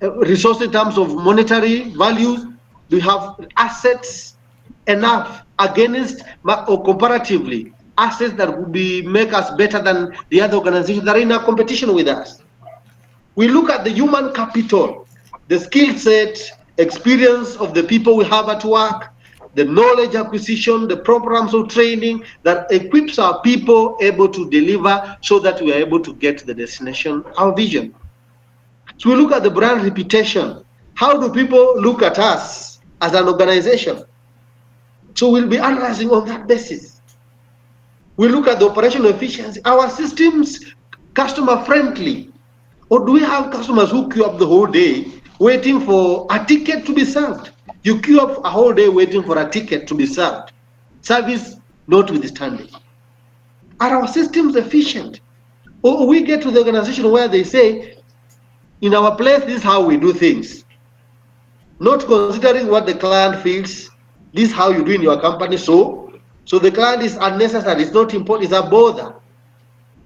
S3: resource in terms of monetary values. We have assets enough against or comparatively assets that would make us better than the other organizations that are in a competition with us. We look at the human capital, the skill set, experience of the people we have at work, the knowledge acquisition, the programs of training that equips our people able to deliver so that we are able to get to the destination, our vision. So we look at the brand reputation. How do people look at us as an organization? So we'll be analyzing on that basis. We look at the operational efficiency. Our systems customer friendly? Or do we have customers who queue up the whole day waiting for a ticket to be served? You queue up a whole day waiting for a ticket to be served. Service notwithstanding. Are our systems efficient? Or we get to the organization where they say, in our place, this is how we do things. Not considering what the client feels, this is how you do in your company, so the client is unnecessary, it's not important, it's a bother.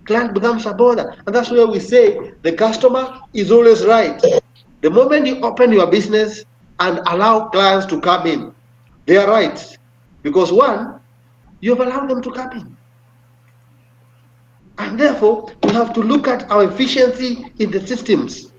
S3: Client becomes a bother. And that's where we say the customer is always right. The moment you open your business and allow clients to come in, they are right. Because one, you have allowed them to come in. And therefore, we have to look at our efficiency in the systems.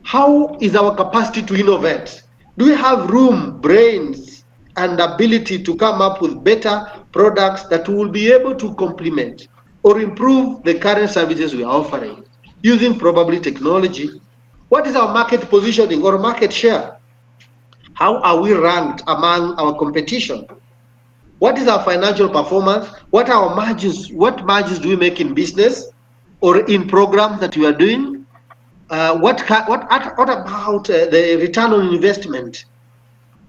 S3: How is our capacity to innovate? Do we have room, brains, and ability to come up with better products that will be able to complement or improve the current services we are offering using probably technology? What is our market positioning or market share? How are we ranked among our competition? What is our financial performance? What are our margins? What margins do we make in business or in programs that we are doing? What about the return on investment?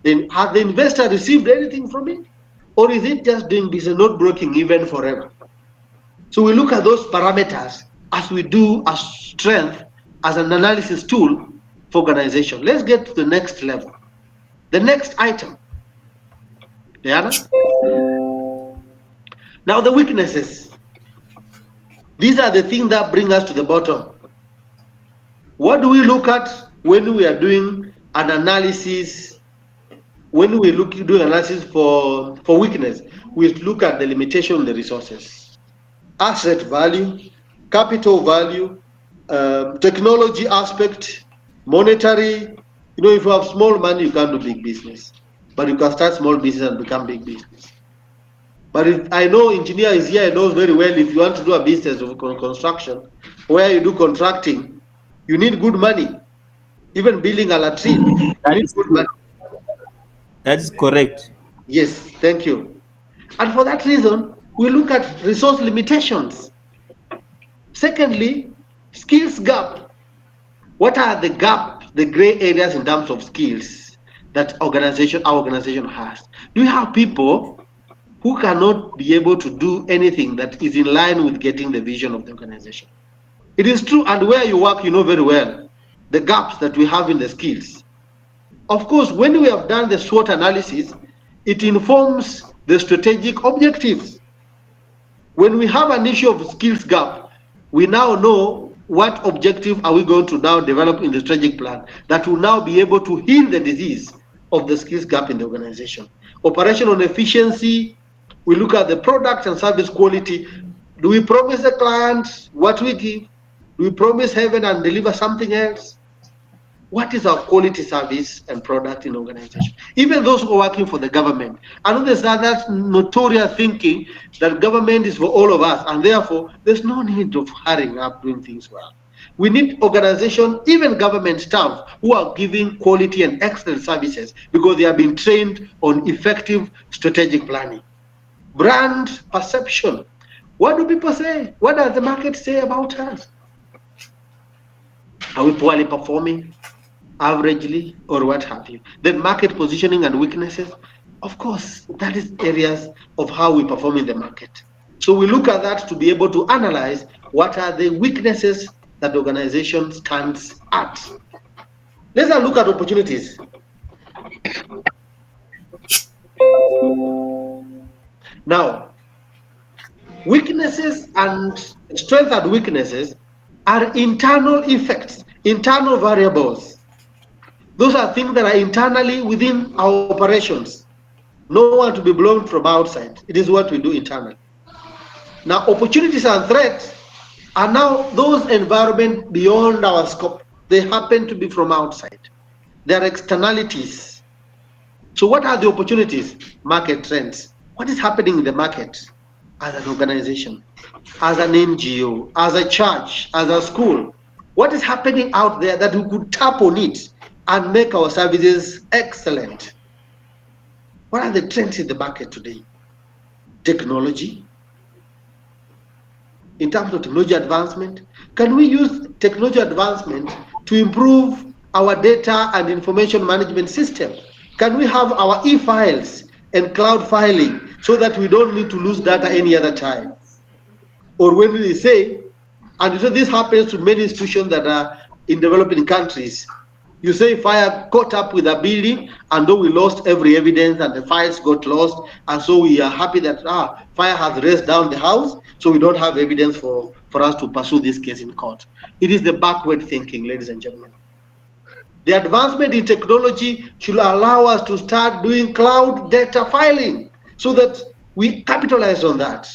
S3: Then has the investor received anything from it? Or is it just doing business, not breaking even forever? So we look at those parameters as we do as strength as an analysis tool for organization. Let's get to the next level. The next item. Diana? Now the weaknesses. These are the things that bring us to the bottom. What do we look at when we are doing an analysis? When we do analysis for weakness, we look at the limitation of the resources, asset value, capital value, technology aspect, monetary. You know, if you have small money, you can't do big business, but you can start small business and become big business. But if I know engineer is here, knows very well if you want to do a business of construction, where you do contracting, you need good money. Even building a latrine, you
S2: That
S3: need
S2: is
S3: good
S2: true.
S3: money.
S2: That is correct.
S3: Yes, thank you. And for that reason, we look at resource limitations. Secondly, skills gap. What are the gap, the gray areas in terms of skills that our organization has? Do we have people who cannot be able to do anything that is in line with getting the vision of the organization? It is true, and where you work, you know very well the gaps that we have in the skills. Of course, when we have done the SWOT analysis, it informs the strategic objectives. When we have an issue of skills gap, we now know what objective are we going to now develop in the strategic plan that will now be able to heal the disease of the skills gap in the organization. Operational efficiency, we look at the product and service quality. Do we promise the client what we give? Do we promise heaven and deliver something else? What is our quality service and product in organization? Even those who are working for the government. I know there's that notorious thinking that government is for all of us, and therefore there's no need of hurrying up doing things well. We need organization, even government staff, who are giving quality and excellent services because they have been trained on effective strategic planning. Brand perception. What do people say? What does the market say about us? Are we poorly performing? Averagely, or what have you? Then market positioning and weaknesses, of course, that is areas of how we perform in the market. So we look at that to be able to analyze what are the weaknesses that the organization stands at. Let's now look at opportunities. Now, weaknesses and strengths and weaknesses are internal effects, internal variables. Those are things that are internally within our operations. No one to be blown from outside. It is what we do internally. Now, opportunities and threats are now those environments beyond our scope. They happen to be from outside. They are externalities. So what are the opportunities? Market trends. What is happening in the market as an organization, as an NGO, as a church, as a school? What is happening out there that we could tap on it and make our services excellent? What are the trends in the market today? Technology. In terms of technology advancement, can we use technology advancement to improve our data and information management system? Can we have our e-files and cloud filing so that we don't need to lose data any other time? Or when we say, and so this happens to many institutions that are in developing countries, you say fire caught up with a building, and though we lost every evidence and the files got lost, and so we are happy that fire has raced down the house, so we don't have evidence for us to pursue this case in court. It is the backward thinking, ladies and gentlemen. The advancement in technology should allow us to start doing cloud data filing so that we capitalize on that.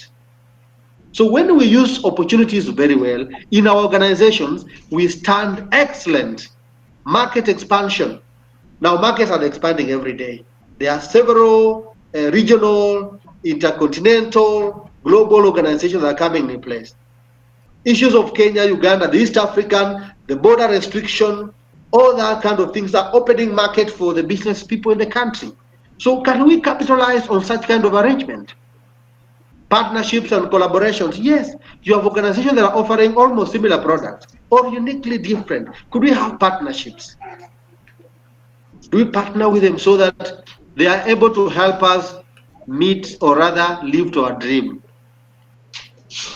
S3: So when we use opportunities very well in our organizations, we stand excellent. Market expansion. Now markets are expanding every day. There are several regional, intercontinental, global organizations that are coming in place. Issues of Kenya, Uganda, the East African, the border restriction, all that kind of things are opening market for the business people in the country. So can we capitalize on such kind of arrangement? Partnerships and collaborations. Yes, you have organizations that are offering almost similar products or uniquely different. Could we have partnerships? Do we partner with them so that they are able to help us meet or rather live to our dream?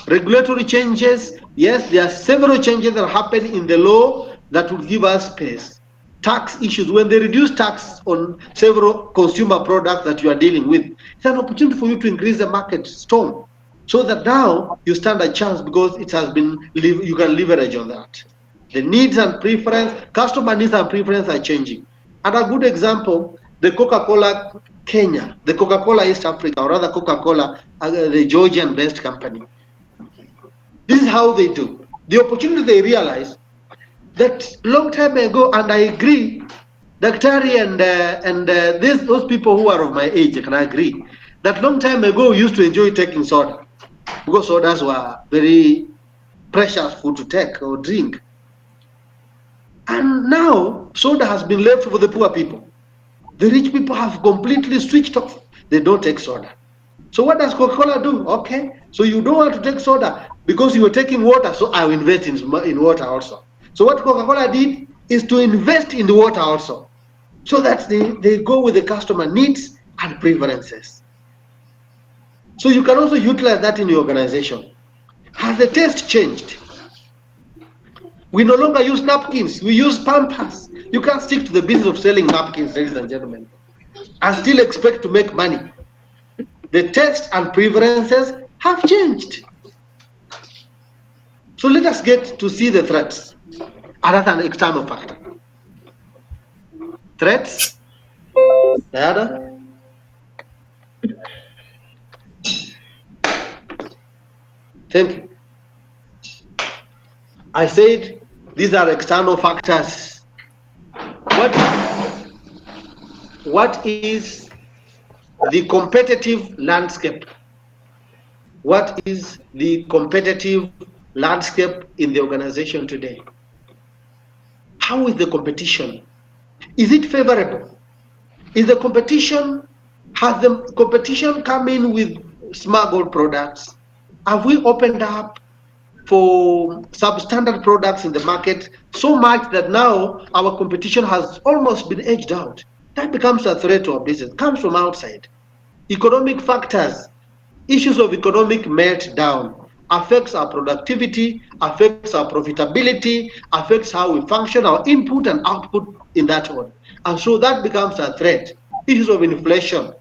S3: Regulatory changes. Yes, there are several changes that happen in the law that will give us space. Tax issues, when they reduce tax on several consumer products that you are dealing with, it's an opportunity for you to increase the market storm so that now you stand a chance because it has been, you can leverage on that. The needs and preference, customer needs and preference are changing. And a good example, the Coca-Cola Kenya, the Coca-Cola East Africa, or rather Coca-Cola, the Georgian-based company. This is how they do. The opportunity they realize that long time ago, and I agree, Daktari and those people who are of my age can agree that long time ago we used to enjoy taking soda because sodas were very precious food to take or drink. And now soda has been left for the poor people. The rich people have completely switched off. They don't take soda. So what does Coca-Cola do? Okay, so you don't want to take soda because you were taking water, so I will invest in water also. So what Coca-Cola did is to invest in the water also, so that they go with the customer needs and preferences. So you can also utilize that in your organization. Has the taste changed? We no longer use napkins, we use pampers. You can't stick to the business of selling napkins, ladies and gentlemen, and still expect to make money. The taste and preferences have changed. So let us get to see the threats, another external factor. Threats, the other. Thank you. I said these are external factors. What is the competitive landscape? What is the competitive landscape in the organization today? How is the competition? Is it favorable? Is the competition, has the competition come in with smuggled products? Have we opened up for substandard products in the market so much that now our competition has almost been edged out? That becomes a threat to our business. It comes from outside. Economic factors, issues of economic meltdown affects our productivity, affects our profitability, affects how we function, our input and output in that one. And so that becomes a threat. Issues of inflation.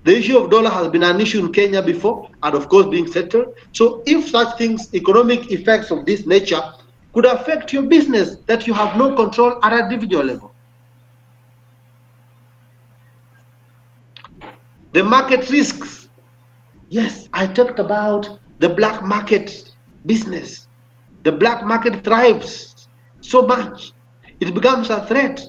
S3: The issue of dollar has been an issue in Kenya before, and of course being settled. So if such things, economic effects of this nature could affect your business that you have no control at an individual level. The market risks. Yes, I talked about the black market business. The black market thrives so much. It becomes a threat.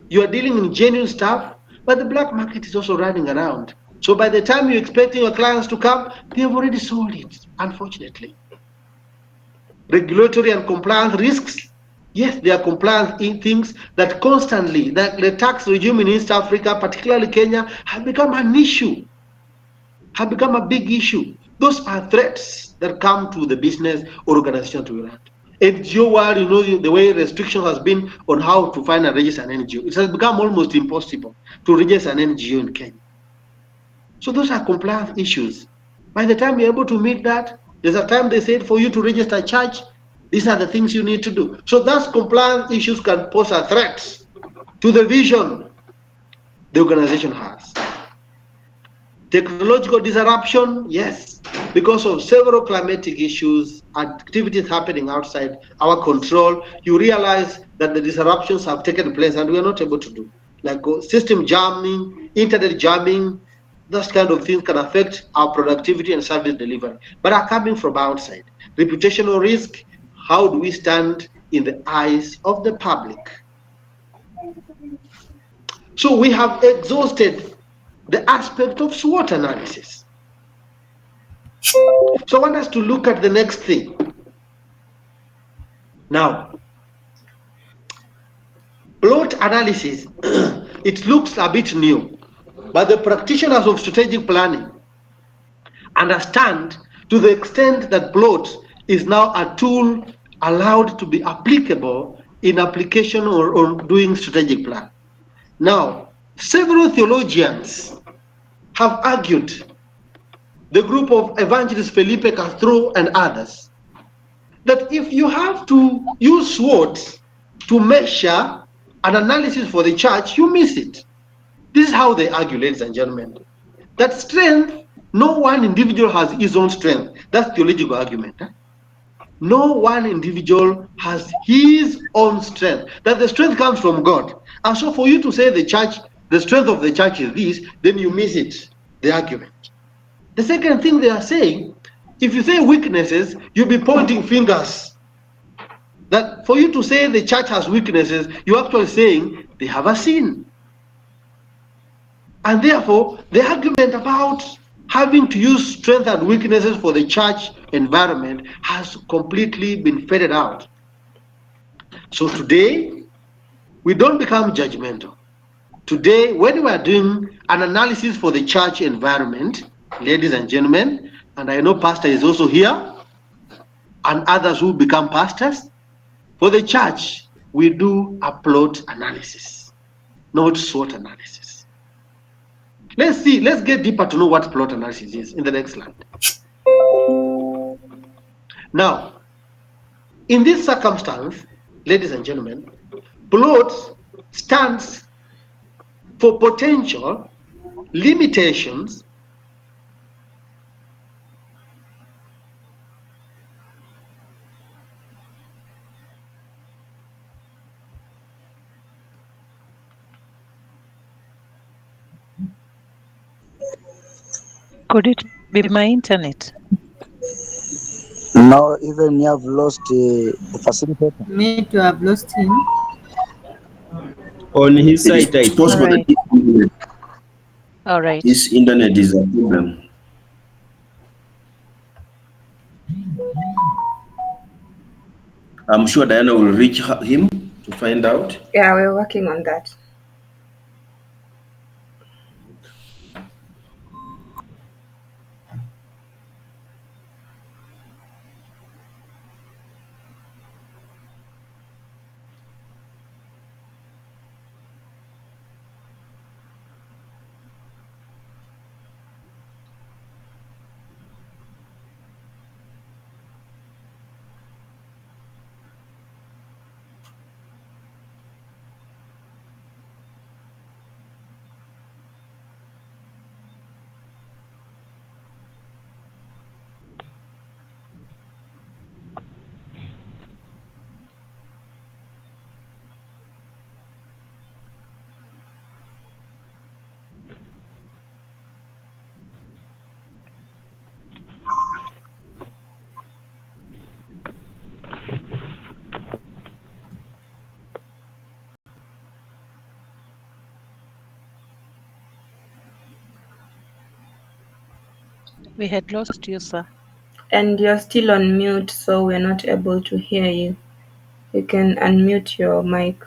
S3: You are dealing in genuine stuff, But the black market is also running around. So by the time you're expecting your clients to come, they have already sold it, unfortunately. Regulatory and compliance risks. Yes, there are compliance in things that constantly, that the tax regime in East Africa, particularly Kenya, have become an issue, have become a big issue. Those are threats that come to the business or organization to run. NGO world, you know, the way restriction has been on how to find and register an NGO, it has become almost impossible to register an NGO in Kenya. So those are compliance issues. By the time you're able to meet that, there's a time they said for you to register a church, these are the things you need to do. So those compliance issues can pose a threat to the vision the organization has. Technological disruption, yes, because of several climatic issues, activities happening outside our control, you realize that the disruptions have taken place and we are not able to do. Like system jamming, internet jamming, those kind of things can affect our productivity and service delivery, but are coming from outside. Reputational risk, how do we stand in the eyes of the public? So we have exhausted the aspect of SWOT analysis. So I want us to look at the next thing. Now, plot analysis, it looks a bit new, but the practitioners of strategic planning understand to the extent that plot is now a tool allowed to be applicable in application or doing strategic plan. Now, several theologians have argued, the group of Evangelist Felipe Castro and others, that if you have to use SWOT to measure an analysis for the church, you miss it. This is how they argue, ladies and gentlemen. That strength, no one individual has his own strength. That's theological argument. No one individual has his own strength. That the strength comes from God. And so for you to say the church, the strength of the church is this, then you miss it, the argument. The second thing they are saying, if you say weaknesses, you'll be pointing fingers. That for you to say the church has weaknesses, you're actually saying they have a sin. And therefore, the argument about having to use strength and weaknesses for the church environment has completely been faded out. So today, we don't become judgmental. Today, when we are doing an analysis for the church environment, ladies and gentlemen, and I know Pastor is also here, and others who become pastors, for the church, we do a plot analysis, not SWOT analysis. Let's get deeper to know what plot analysis is in the next slide. Now, in this circumstance, ladies and gentlemen, plot stands for potential, limitations,
S5: Could it be my internet?
S6: No, even you have lost the facilitator.
S4: Me to have lost him.
S2: On his
S7: It is
S2: side, I think.
S7: possible that
S5: Alright. All right.
S7: his internet is a problem. I'm sure Diana will reach him to find out.
S1: Yeah, we're working on that.
S5: We had lost you, sir.
S1: And you're still on mute, so we're not able to hear you. You can unmute your mic.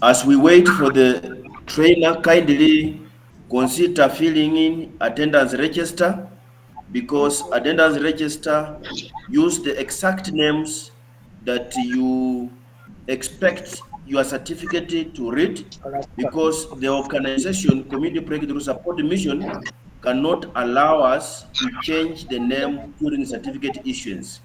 S7: As we wait for the trainer, kindly consider filling in attendance register, because attendance register use the exact names that you expect your certificate to read, because the organization Community Breakthrough Support Mission cannot allow us to change the name during certificate issuance.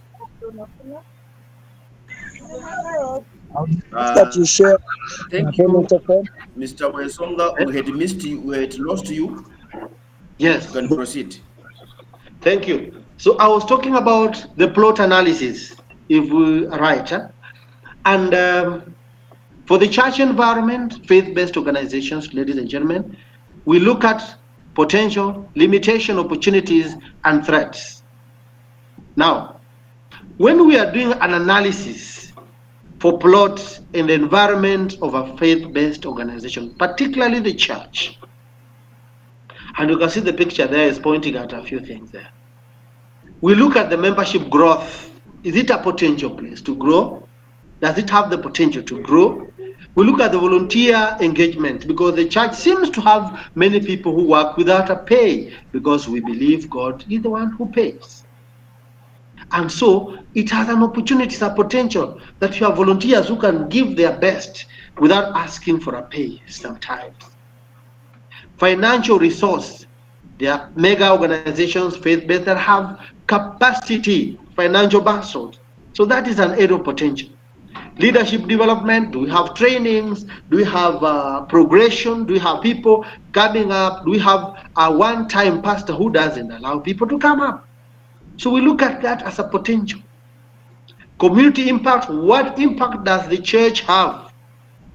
S6: That
S7: Uh,
S6: you share the
S7: Thank
S6: attendance
S7: you,
S6: form.
S7: Mr. Wesonga. We had missed you, we had lost you. You
S3: Yes,
S7: can proceed.
S3: thank you. So I was talking about the plot analysis, if we right, huh? And for the church environment, faith-based organizations, ladies and gentlemen, we look at potential, limitation, opportunities, and threats. Now, when we are doing an analysis for plots in the environment of a faith-based organization, particularly the church, and you can see the picture there is pointing at a few things there. We look at the membership growth. Is it a potential place to grow? Does it have the potential to grow? We look at the volunteer engagement, because the church seems to have many people who work without a pay, because we believe God is the one who pays. And so it has an opportunity, it's a potential that you have volunteers who can give their best without asking for a pay sometimes. Financial resource. There are mega organizations, faith-based, that have capacity, financial muscles. So that is an area of potential. Leadership development. Do we have trainings? Do we have progression? Do we have people coming up? Do we have a one-time pastor who doesn't allow people to come up? So we look at that as a potential. Community impact. What impact does the church have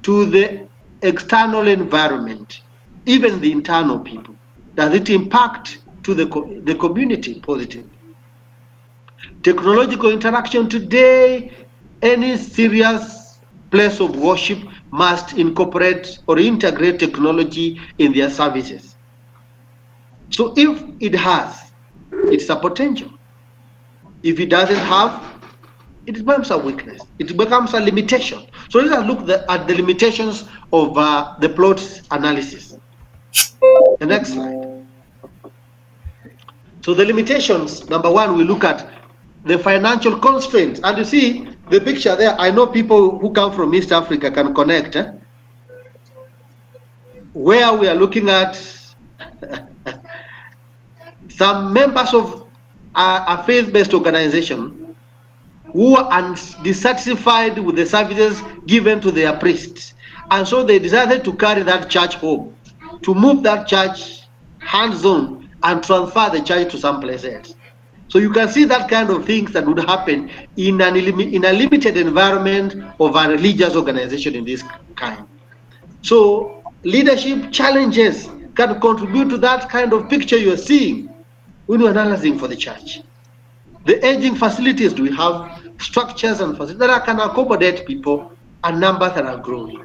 S3: to the external environment, even the internal people? Does it impact to the community positively? Technological interaction today, any serious place of worship must incorporate or integrate technology in their services. So if it has, it's a potential. If it doesn't have, it becomes a weakness. It becomes a limitation. So let's look at the limitations of the plot analysis. The next slide. So the limitations, number one, we look at the financial constraints. And you see the picture there. I know people who come from East Africa can connect. Where we are looking at some members of a faith-based organization who are dissatisfied with the services given to their priests. And so they decided to carry that church home, to move that church hands-on and transfer the church to some place else. So you can see that kind of things that would happen in a limited environment of a religious organization in this kind. So leadership challenges can contribute to that kind of picture you're seeing when you're analyzing for the church. The aging facilities, do we have structures and facilities that can accommodate people and numbers that are growing?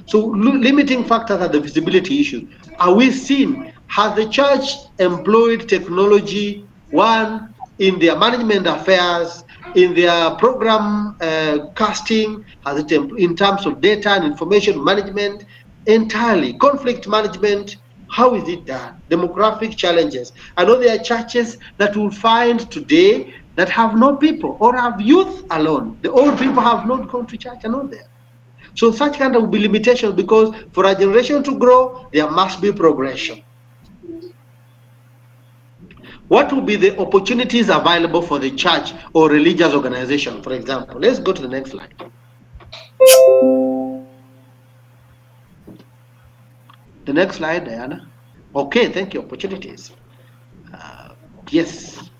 S3: So limiting factors are the visibility issue. Are we seen? Has the church employed technology, one, in their management affairs, in their program casting, has it in terms of data and information management, entirely, conflict management, how is it done? Demographic challenges. I know there are churches that will find today that have no people or have youth alone. The old people have not gone to church and not there. So such kind of will be limitations, because for a generation to grow, there must be progression. What will be the opportunities available for the church or religious organization, for example? Let's go to the next slide. The next slide, Diana. Okay, thank you. Opportunities. Yes.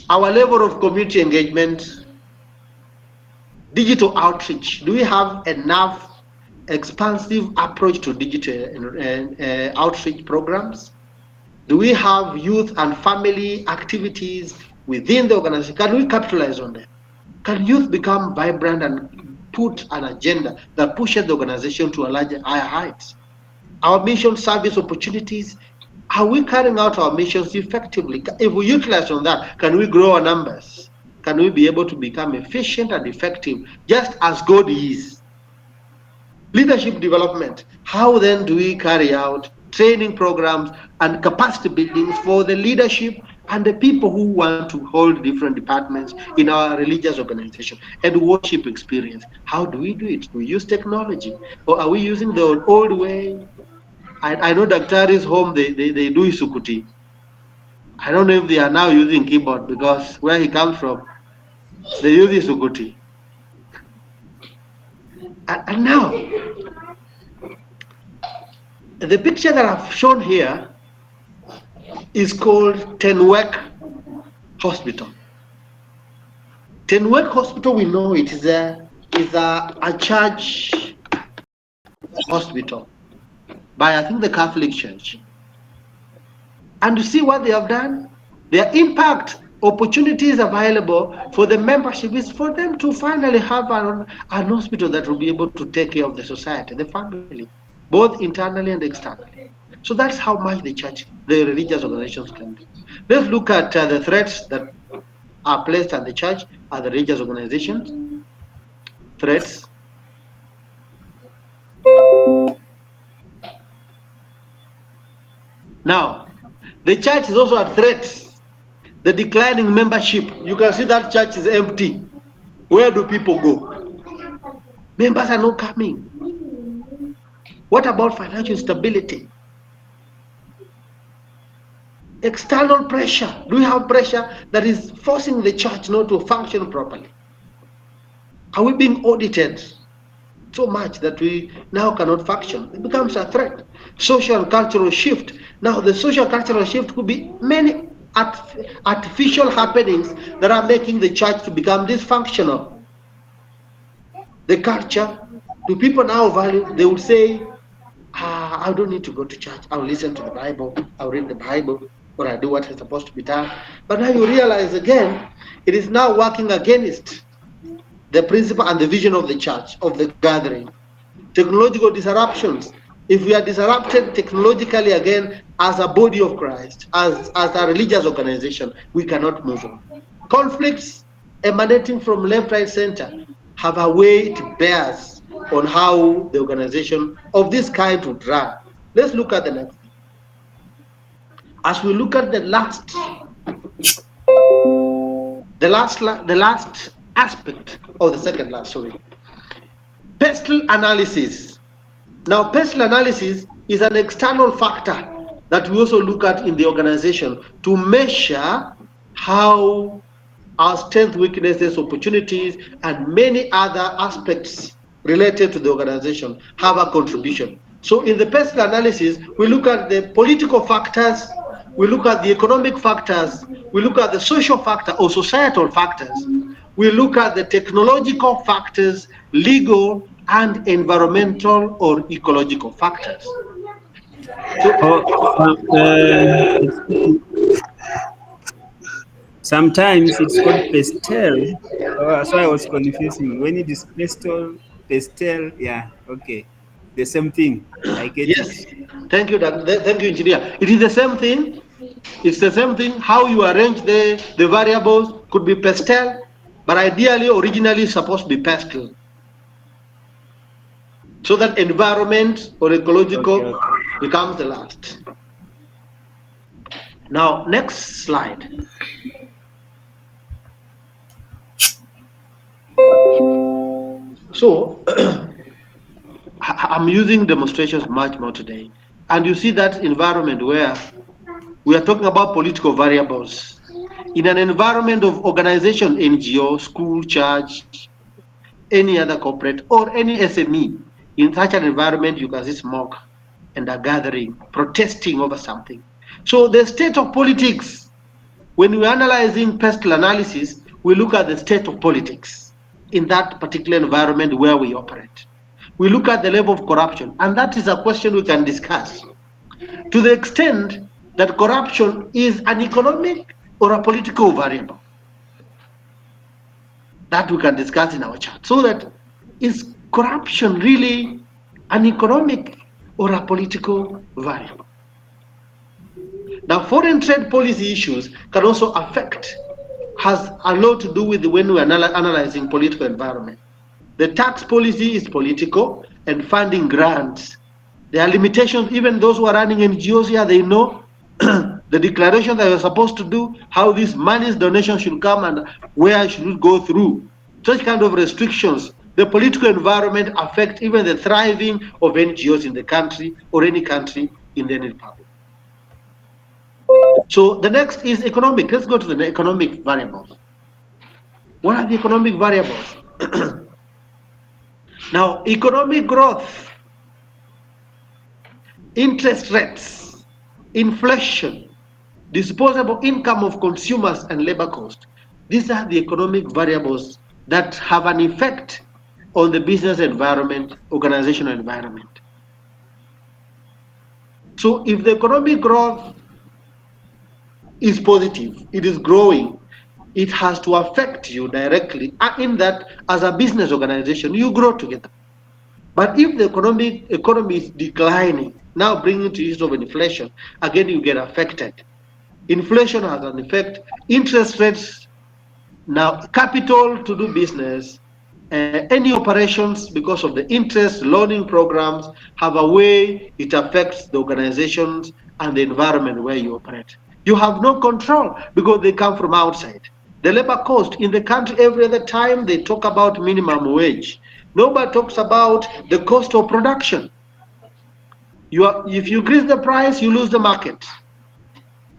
S3: Our level of community engagement, digital outreach. Do we have enough expansive approach to digital outreach programs? Do we have youth and family activities within the organization? Can we capitalize on them? Can youth become vibrant and put an agenda that pushes the organization to a larger, higher heights? Our mission service opportunities, are we carrying out our missions effectively? If we utilize on that, can we grow our numbers? Can we be able to become efficient and effective just as God is? Leadership development, how then do we carry out training programs and capacity building for the leadership and the people who want to hold different departments in our religious organization and worship experience? How do we do it? Do we use technology, or are we using the old way? I know Daktari's home, they do isukuti. I don't know if they are now using keyboard, because where he comes from, they use isukuti. And now, the picture that I've shown here is called Tenwek Hospital. Tenwek Hospital, we know it is a church hospital by, I think, the Catholic Church. And you see what they have done? Their impact opportunities available for the membership is for them to finally have an hospital that will be able to take care of the society, the family, both internally and externally. So that's how much the church, the religious organizations can do. Let's look at the threats that are placed on the church and the religious organizations. Threats. Now, the church is also a threat. The declining membership. You can see that church is empty. Where do people go? Members are not coming. What about financial stability? External pressure. Do we have pressure that is forcing the church not to function properly? Are we being audited so much that we now cannot function? It becomes a threat. Social and cultural shift. Now, the social cultural shift could be many artificial happenings that are making the church to become dysfunctional. The culture, do people now value? They will say, I don't need to go to church. I'll listen to the Bible. I'll read the Bible, or I do what is supposed to be done. But now you realize again, it is now working against the principle and the vision of the church, of the gathering. Technological disruptions. If we are disrupted technologically again as a body of Christ, as a religious organization, we cannot move on. Conflicts emanating from left, right, center have a way it bears on how the organization of this kind would run. Let's look at the next thing. As we look at the last aspect, or the second last, sorry, pestle analysis. Now, pestle analysis is an external factor that we also look at in the organization to measure how our strength, weaknesses, opportunities, and many other aspects related to the organization have a contribution. So in the pestle analysis, we look at the political factors, we look at the economic factors, we look at the social factor or societal factors, we look at the technological factors, legal and environmental or ecological factors.
S2: Oh, sometimes it's called pastel. Oh, so I was confusing. When it is pastel, yeah, okay. The same thing. I get
S3: Yes,
S2: it.
S3: thank you, thank you, engineer. It is the same thing. It's the same thing. How you arrange the variables could be pastel, but ideally, originally, it's supposed to be pastel. So that environment or
S2: Okay,
S3: ecological
S2: okay.
S3: becomes the last. Now, next slide. So, I'm using demonstrations much more today. And you see that environment where we are talking about political variables. In an environment of organization, NGO, school, church, any other corporate, or any SME, in such an environment, you can see smoke and a gathering, protesting over something. So the state of politics, when we're analyzing pestle analysis, we look at the state of politics in that particular environment where we operate. We look at the level of corruption, and that is a question we can discuss. To the extent that corruption is an economic or a political variable. that we can discuss in our chat. So that is corruption really an economic or a political variable? Now, foreign trade policy issues can also affect, has a lot to do with when we are analyzing political environment. The tax policy is political and funding grants. There are limitations, even those who are running NGOs here, they know the declaration that we're supposed to do, how this money's donation should come and where should it go through. Such kind of restrictions, the political environment affect even the thriving of NGOs in the country or any country in any republic. So the next is economic. Let's go to the economic variables. What are the economic variables? Now, economic growth, interest rates, inflation, disposable income of consumers, and labor cost. These are the economic variables that have an effect on the business environment, organizational environment. So if the economic growth is positive, it is growing, it has to affect you directly in that as a business organization, you grow together. But if the economy is declining, now bringing to issue of inflation, again you get affected. Inflation has an effect, interest rates, now capital to do business, any operations because of the interest loaning programs have a way it affects the organizations and the environment where you operate. You have no control because they come from outside. The labor cost in the country, every other time they talk about minimum wage. Nobody talks about the cost of production. If you increase the price, you lose the market.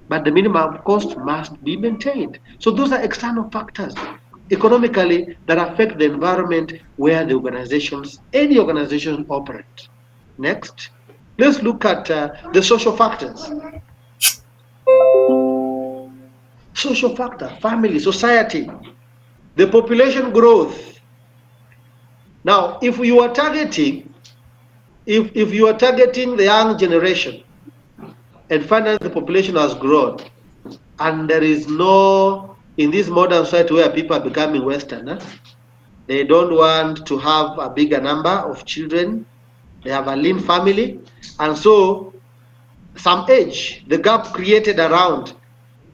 S3: But the minimum cost must be maintained. So those are external factors economically that affect the environment where the organizations, any organization operate. Next, let's look at the social factors. Social factor, family, society, the population growth. Now, if you are targeting, if you are targeting the young generation and finally the population has grown, and there is no, in this modern society where people are becoming Western, they don't want to have a bigger number of children. They have a lean family. And so some age, the gap created around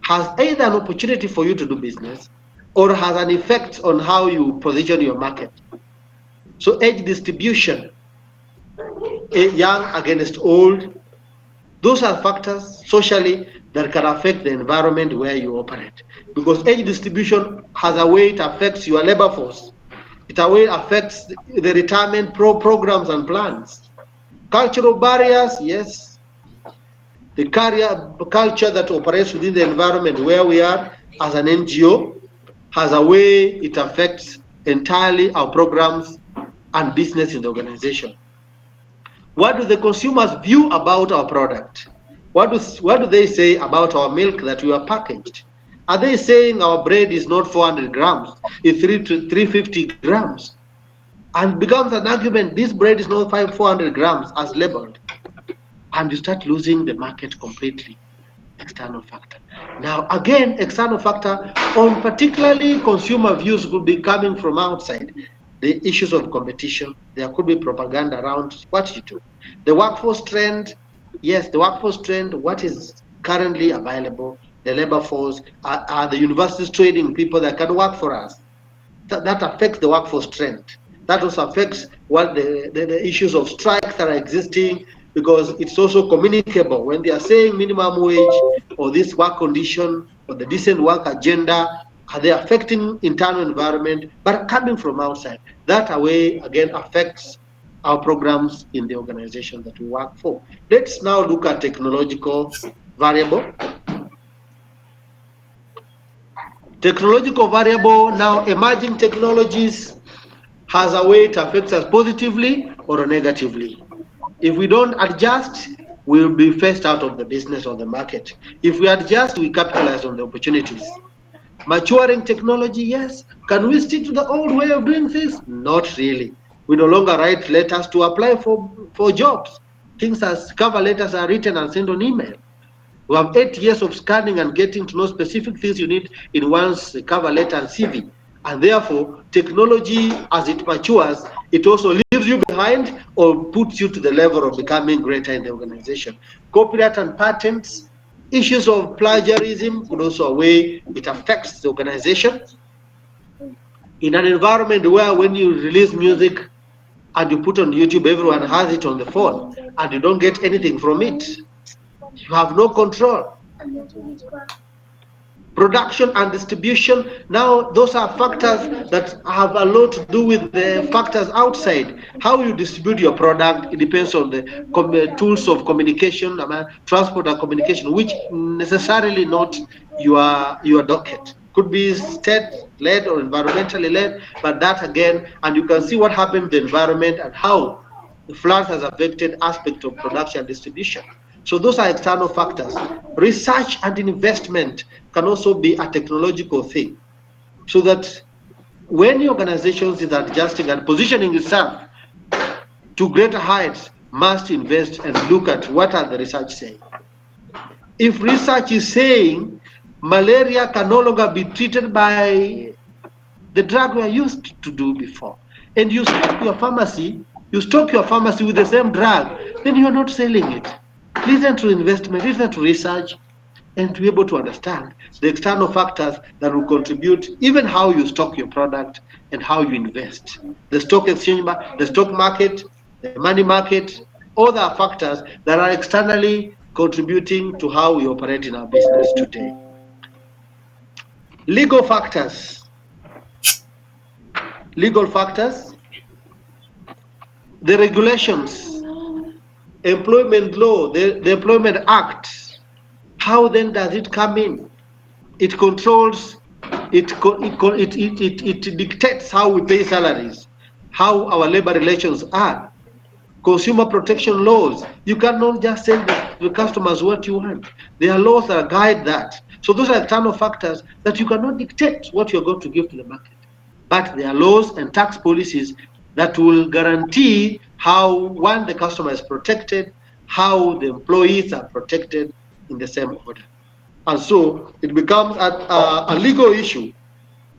S3: has either an opportunity for you to do business or has an effect on how you position your market. So age distribution, young against old, those are factors socially that can affect the environment where you operate. Because age distribution has a way it affects your labor force. It a way affects the retirement programs and plans. Cultural barriers, yes. The culture that operates within the environment where we are as an NGO has a way it affects entirely our programs and business in the organization. What do the consumers view about our product? What do they say about our milk that we are packaged? Are they saying our bread is not 400 grams, it's 350 grams? And becomes an argument, this bread is not 400 grams as labeled. And you start losing the market completely. External factor. Now, again, external factor on particularly consumer views could be coming from outside. The issues of competition, there could be propaganda around what you do. The workforce trend, yes, the workforce trend, what is currently available, the labor force, are the universities trading people that can work for us? That affects the workforce trend. That also affects what the issues of strikes that are existing, because it's also communicable. When they are saying minimum wage or this work condition or the decent work agenda, are they affecting internal environment but coming from outside? That way again affects our programs in the organization that we work for. Let's now look at technological variable. Technological variable, now emerging technologies has a way it affects us positively or negatively. If we don't adjust, we'll be phased out of the business or the market. If we adjust, we capitalize on the opportunities. Maturing technology, yes. Can we stick to the old way of doing things? Not really. We no longer write letters to apply for jobs. Things as cover letters are written and sent on email. We have 8 years of scanning and getting to know specific things you need in one's cover letter and CV. And therefore, technology, as it matures, it also leaves you behind or puts you to the level of becoming greater in the organization. Copyright and patents, issues of plagiarism could also a way it affects the organization. In an environment where when you release music and you put on YouTube, everyone has it on the phone, and you don't get anything from it, you have no control. Production and distribution, now those are factors that have a lot to do with the factors outside. How you distribute your product, it depends on the tools of communication, transport and communication, which necessarily not your docket. Could be state-led or environmentally led, but that again, and you can see what happened to the environment and how the flood has affected aspect of production and distribution. So those are external factors. Research and investment can also be a technological thing. So that when the organization is adjusting and positioning itself to greater heights, must invest and look at what are the research saying. If research is saying malaria can no longer be treated by the drug we are used to do before, and you stock your pharmacy with the same drug, then you are not selling it. Listen to investment, listen to research, and to be able to understand the external factors that will contribute, even how you stock your product and how you invest. The stock exchange, the stock market, the money market, all the factors that are externally contributing to how we operate in our business today. Legal factors. Legal factors, the regulations, employment law, the Employment Act, how then does it come in? It controls, it dictates how we pay salaries, how our labor relations are. Consumer protection laws, you cannot just sell the customers what you want. There are laws that guide that. So those are external factors that you cannot dictate what you're going to give to the market. But there are laws and tax policies that will guarantee how, one, the customer is protected, how the employees are protected in the same order. And so it becomes a legal issue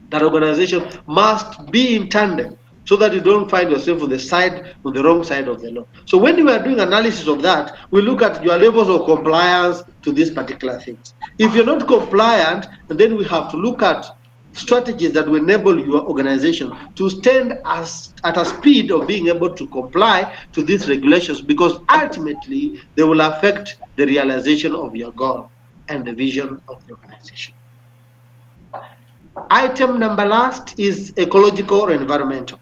S3: that organization must be in tandem so that you don't find yourself on the wrong side of the law. So when we are doing analysis of that, we look at your levels of compliance to these particular things. If you're not compliant, then we have to look at strategies that will enable your organization to stand at a speed of being able to comply to these regulations, because ultimately they will affect the realization of your goal and the vision of the organization. Item number last is ecological or environmental.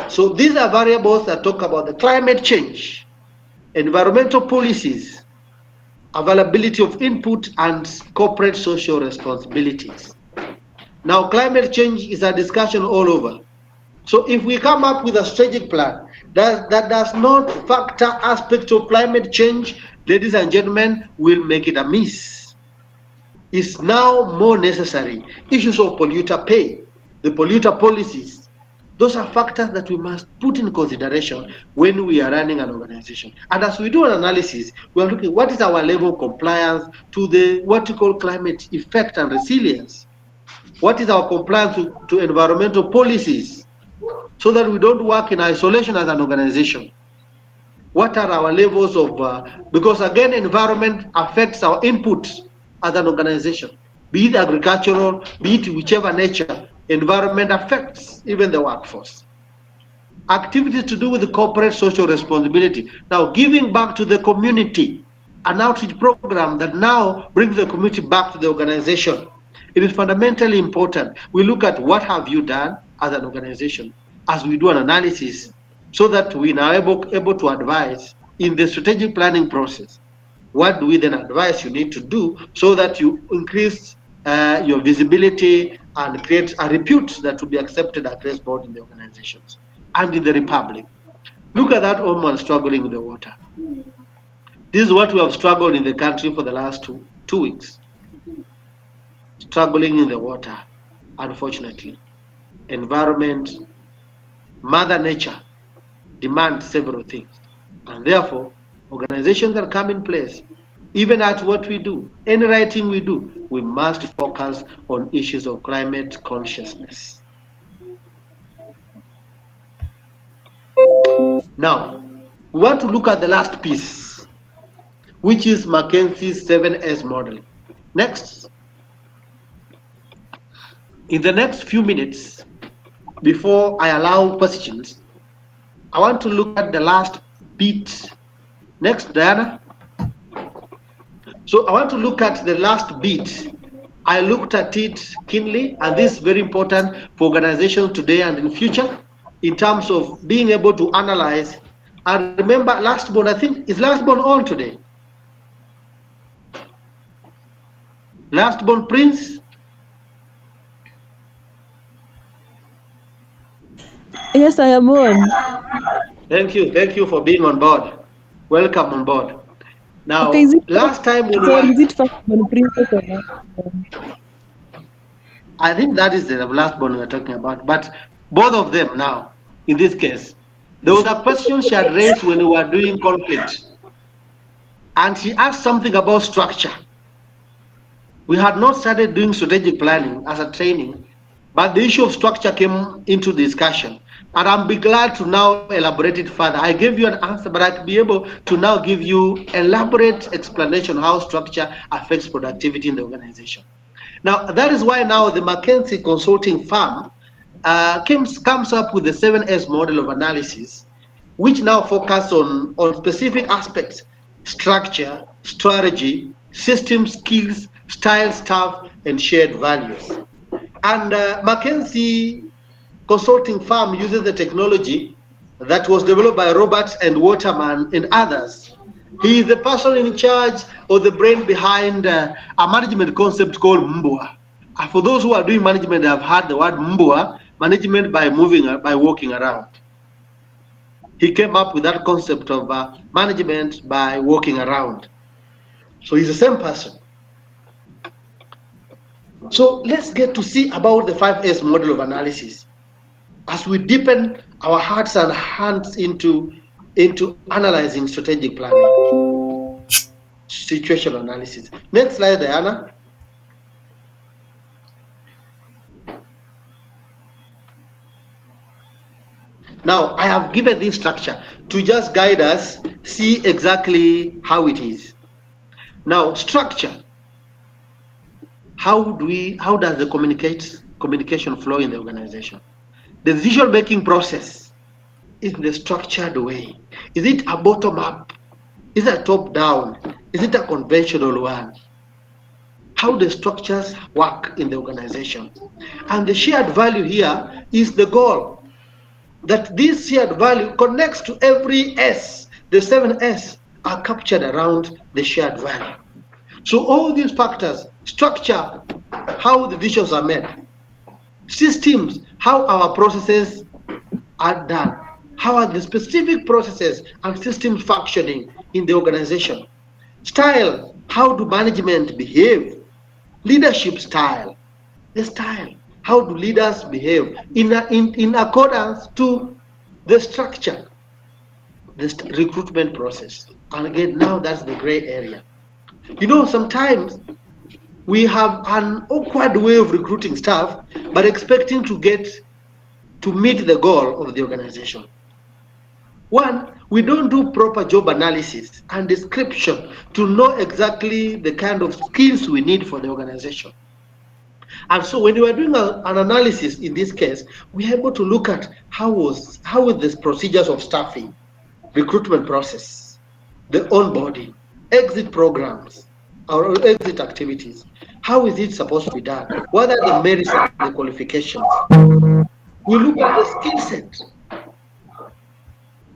S3: So these are variables that talk about the climate change, environmental policies, availability of input, and corporate social responsibilities. Now, climate change is a discussion all over. So if we come up with a strategic plan that does not factor aspects of climate change, ladies and gentlemen, will make it a miss. Is now more necessary. Issues of polluter pay, the polluter policies, those are factors that we must put in consideration when we are running an organization. And as we do an analysis, we are looking what is our level of compliance to the what we call climate effect and resilience. What is our compliance to environmental policies, so that we don't work in isolation as an organization. What are our levels of, because again, environment affects our input as an organization, be it agricultural, be it whichever nature, environment affects even the workforce. Activities to do with the corporate social responsibility. Now, giving back to the community, an outreach program that now brings the community back to the organization. It is fundamentally important. We look at what have you done as an organization as we do an analysis, so that we are able to advise in the strategic planning process. What do we then advise you need to do so that you increase your visibility and create a repute that will be accepted across board in the organizations and in the republic. Look at that woman struggling with the water. This is what we have struggled in the country for the last two weeks. Struggling in the water, unfortunately. Environment, Mother Nature demands several things. And therefore, organizations that come in place Even at what we do, any writing we do, we must focus on issues of climate consciousness. Now, we want to look at the last piece, which is Mackenzie's 7S model. Next. In the next few minutes, before I allow questions, I want to look at the last bit. Next, Diana. So I want to look at the last bit. I looked at it keenly, and this is very important for organizations today and in future, in terms of being able to analyze. And remember, last born, I think, is last born on today? Last born Prince?
S10: Yes, I am on.
S3: Thank you for being on board. Welcome on board.
S10: Okay,
S3: Now, last time when we
S10: sorry,
S3: were,
S10: is it firstborn princess or lastborn?
S3: I think that is the last one we are talking about, but both of them now, in this case, there was a question she had raised when we were doing conflict, and she asked something about structure. We had not started doing strategic planning as a training, but the issue of structure came into discussion. And I'm be glad to now elaborate it further. I gave you an answer, but I'd be able to now give you elaborate explanation how structure affects productivity in the organization. Now, that is why now the McKinsey consulting firm comes up with the 7S model of analysis, which now focus on specific aspects: structure, strategy, system skills, style, staff, and shared values. And McKinsey consulting firm uses the technology that was developed by Roberts and Waterman and others. He is the person in charge or the brain behind a management concept called MBUA. For those who are doing management, have heard the word MBUA, management by by walking around. He came up with that concept of management by walking around. So he's the same person. So let's get to see about the 5S model of analysis as we deepen our hearts and hands into analyzing strategic planning, situational analysis. Next slide, Diana. Now, I have given this structure to just guide us, see exactly how it is. Now, structure. How does the communication flow in the organization? The decision-making process is the structured way. Is it a bottom-up? Is it a top-down? Is it a conventional one? How the structures work in the organization. And the shared value here is the goal. That this shared value connects to every S. The 7S are captured around the shared value. So all these factors, structure, how the decisions are made, systems, how our processes are done, how are the specific processes and systems functioning in the organization, style, how do management behave, leadership style, the style, how do leaders behave in accordance to the structure, the recruitment process. And again, now that's the gray area. You know, sometimes we have an awkward way of recruiting staff, but expecting to meet the goal of the organization. One, we don't do proper job analysis and description to know exactly the kind of skills we need for the organization. And so when we are doing an analysis in this case, we are able to look at how is the procedures of staffing, recruitment process, the onboarding, exit programs, or exit activities. How is it supposed to be done? What are the merits and the qualifications? We look at the skill set,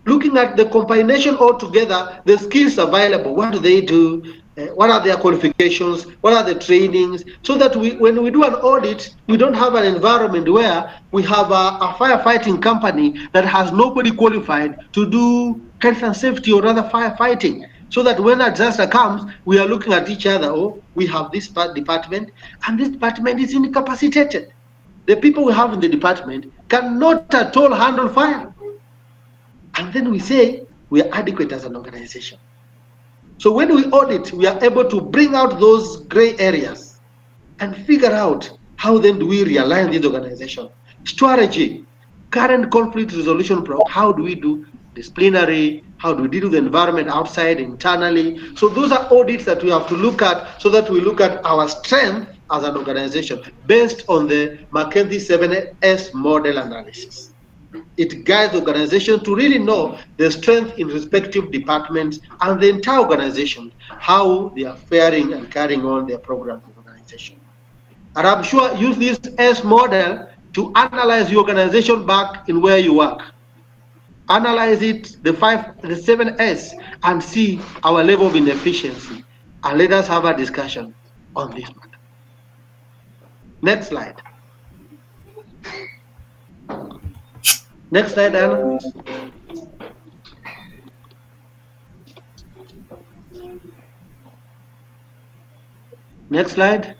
S3: looking at the combination altogether, the skills available, what do they do, what are their qualifications, what are the trainings, so that when we do an audit, we don't have an environment where we have a firefighting company that has nobody qualified to do health and safety or other firefighting. So that when a disaster comes, we are looking at each other, oh, we have this department, and this department is incapacitated. The people we have in the department cannot at all handle fire. And then we say we are adequate as an organization. So when we audit, we are able to bring out those gray areas and figure out how then do we realign this organization. Strategy, current conflict resolution, how do we do disciplinary, how do we deal with the environment outside, internally. So those are audits that we have to look at so that we look at our strength as an organization based on the McKinsey 7S model analysis. It guides the organization to really know the strength in respective departments and the entire organization, how they are faring and carrying on their programs in the organization. And I'm sure use this S model to analyze your organization back in where you work. Analyze it, the 7S, and see our level of inefficiency. And let us have a discussion on this matter. Next slide. Next slide, Anna. Next slide.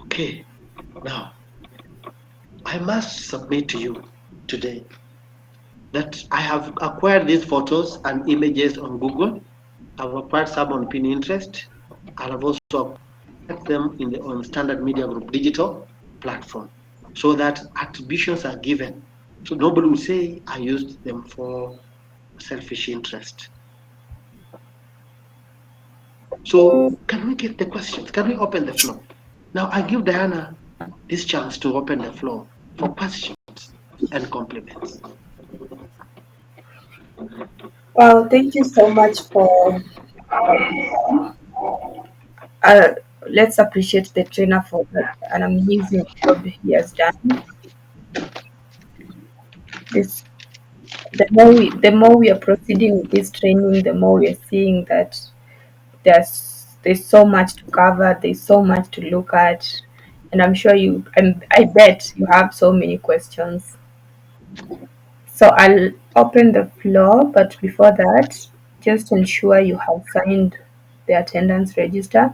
S3: Okay, now I must submit to you today that I have acquired these photos and images on Google. I've acquired some on Pinterest, and I've also acquired them on Standard Media Group digital platform, so that attributions are given. So nobody will say I used them for selfish interest. So can we get the questions? Can we open the floor? Now I give Diana this chance to open the floor for questions and compliments.
S1: Well, thank you so much for. Uh, let's appreciate the trainer for an amazing job he has done. This the more we are proceeding with this training, the more we are seeing that there's so much to cover, there's so much to look at, and I bet you have so many questions. So I'll open the floor, but before that, just ensure you have signed the attendance register.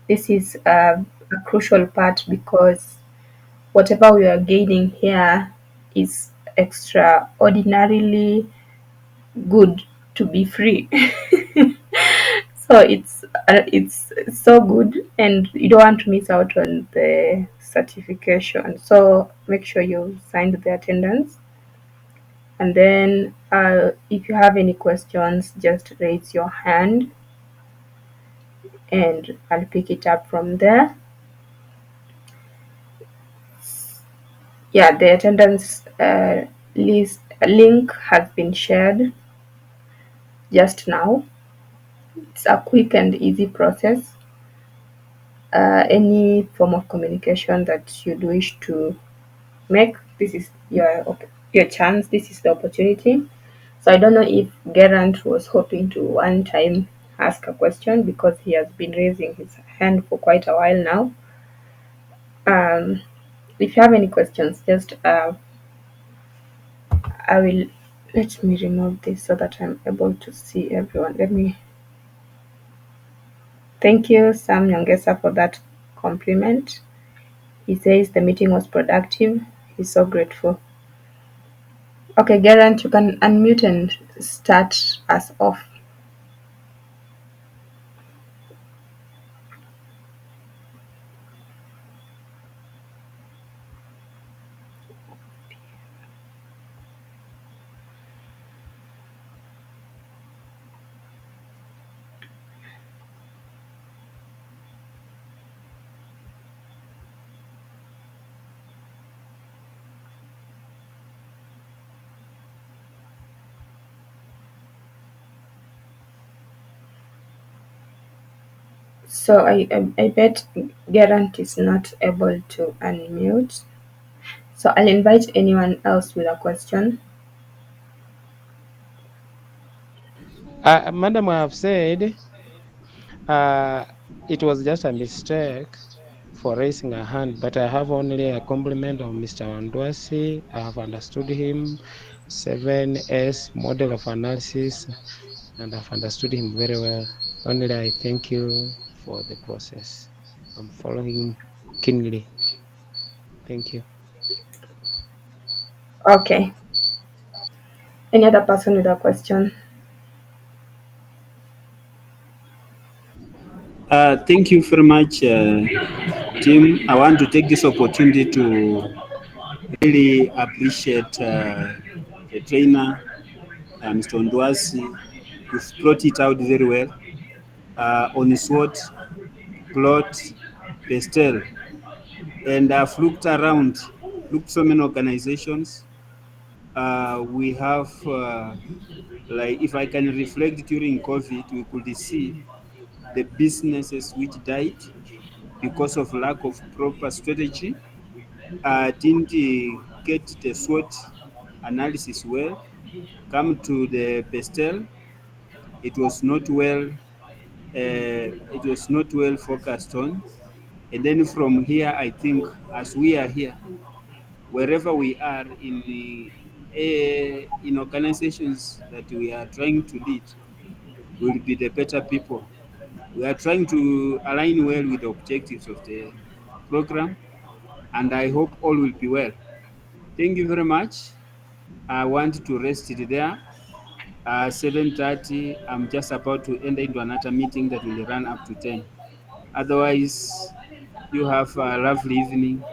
S1: This is a crucial part because whatever we are gaining here is extraordinarily good to be free. So it's so good, and you don't want to miss out on the certification. So make sure you signed the attendance, and then if you have any questions, just raise your hand, and I'll pick it up from there. Yeah, the attendance list link has been shared just now. It's a quick and easy process. Any form of communication that you'd wish to make, this is your chance. This is the opportunity. So I don't know if Gerant was hoping to one time ask a question because he has been raising his hand for quite a while now. If you have any questions, just I will let me remove this so that I'm able to see everyone. Thank you, Sam Nyongesa, for that compliment. He says the meeting was productive. He's so grateful. Okay, Gerant, you can unmute and start us off. So I bet Gerant is not able to unmute. So I'll invite anyone else with a question.
S11: Madam, I have said it was just a mistake for raising a hand, but I have only a compliment of Mr. Wandwasi. I have understood him, 7S model of analysis, and I've understood him very well. Only I thank you for the process. I'm following keenly. Thank you.
S1: Okay. Any other person with a question?
S2: Thank you very much, Tim. I want to take this opportunity to really appreciate the trainer, Mr. Ondwasi. You've brought it out very well on SWOT, plot, pastel. And I've looked around, looked so many organizations. We have, like, if I can reflect during COVID, we could see the businesses which died because of lack of proper strategy, didn't get the SWOT analysis well. Come to the pastel, it was not well. It was not well focused on. And then from here, I think as we are here, wherever we are in organizations that we are trying to lead, will be the better people. We are trying to align well with the objectives of the program, and I hope all will be well. Thank you very much. I want to rest it there. 7:30, I'm just about to enter into another meeting that will run up to 10. Otherwise, you have a lovely evening,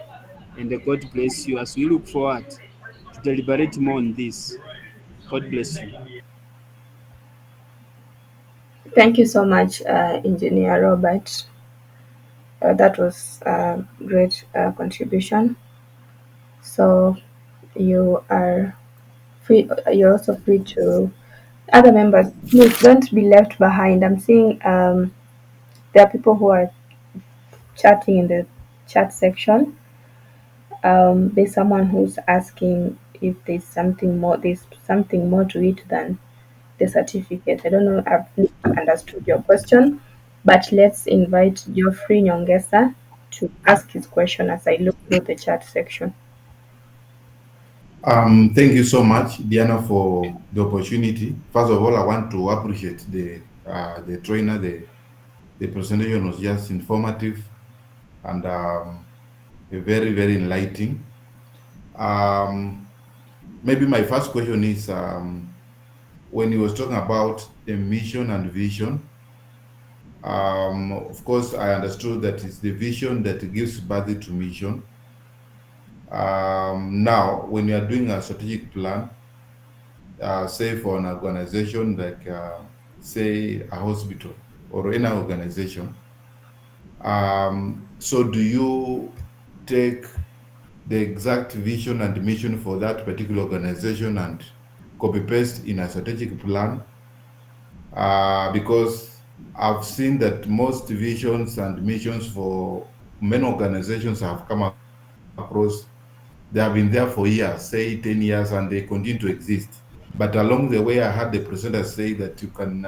S2: and God bless you as we look forward to deliberate more on this. God bless you.
S1: Thank you so much, Engineer Robert. That was a great contribution. So you are free. You're also free to other members. Please don't be left behind. I'm seeing there are people who are chatting in the chat section. There's someone who's asking if there's something more. There's something more to it than the certificate. I don't know. I've not understood your question, but let's invite Geoffrey Nyongesa to ask his question as I look through the chat section.
S12: Thank you so much, Diana, for the opportunity. First of all, I want to appreciate the trainer. The presentation was just informative and very, very enlightening. Maybe my first question is, when he was talking about the mission and vision, of course, I understood that it's the vision that gives birth to mission. Now, when you are doing a strategic plan, say for an organization like, say, a hospital or any organization, so do you take the exact vision and mission for that particular organization and copy paste in a strategic plan? Because I've seen that most visions and missions for many organizations have come across, they have been there for years, say 10 years, and they continue to exist. But along the way, I heard the presenter say that you can,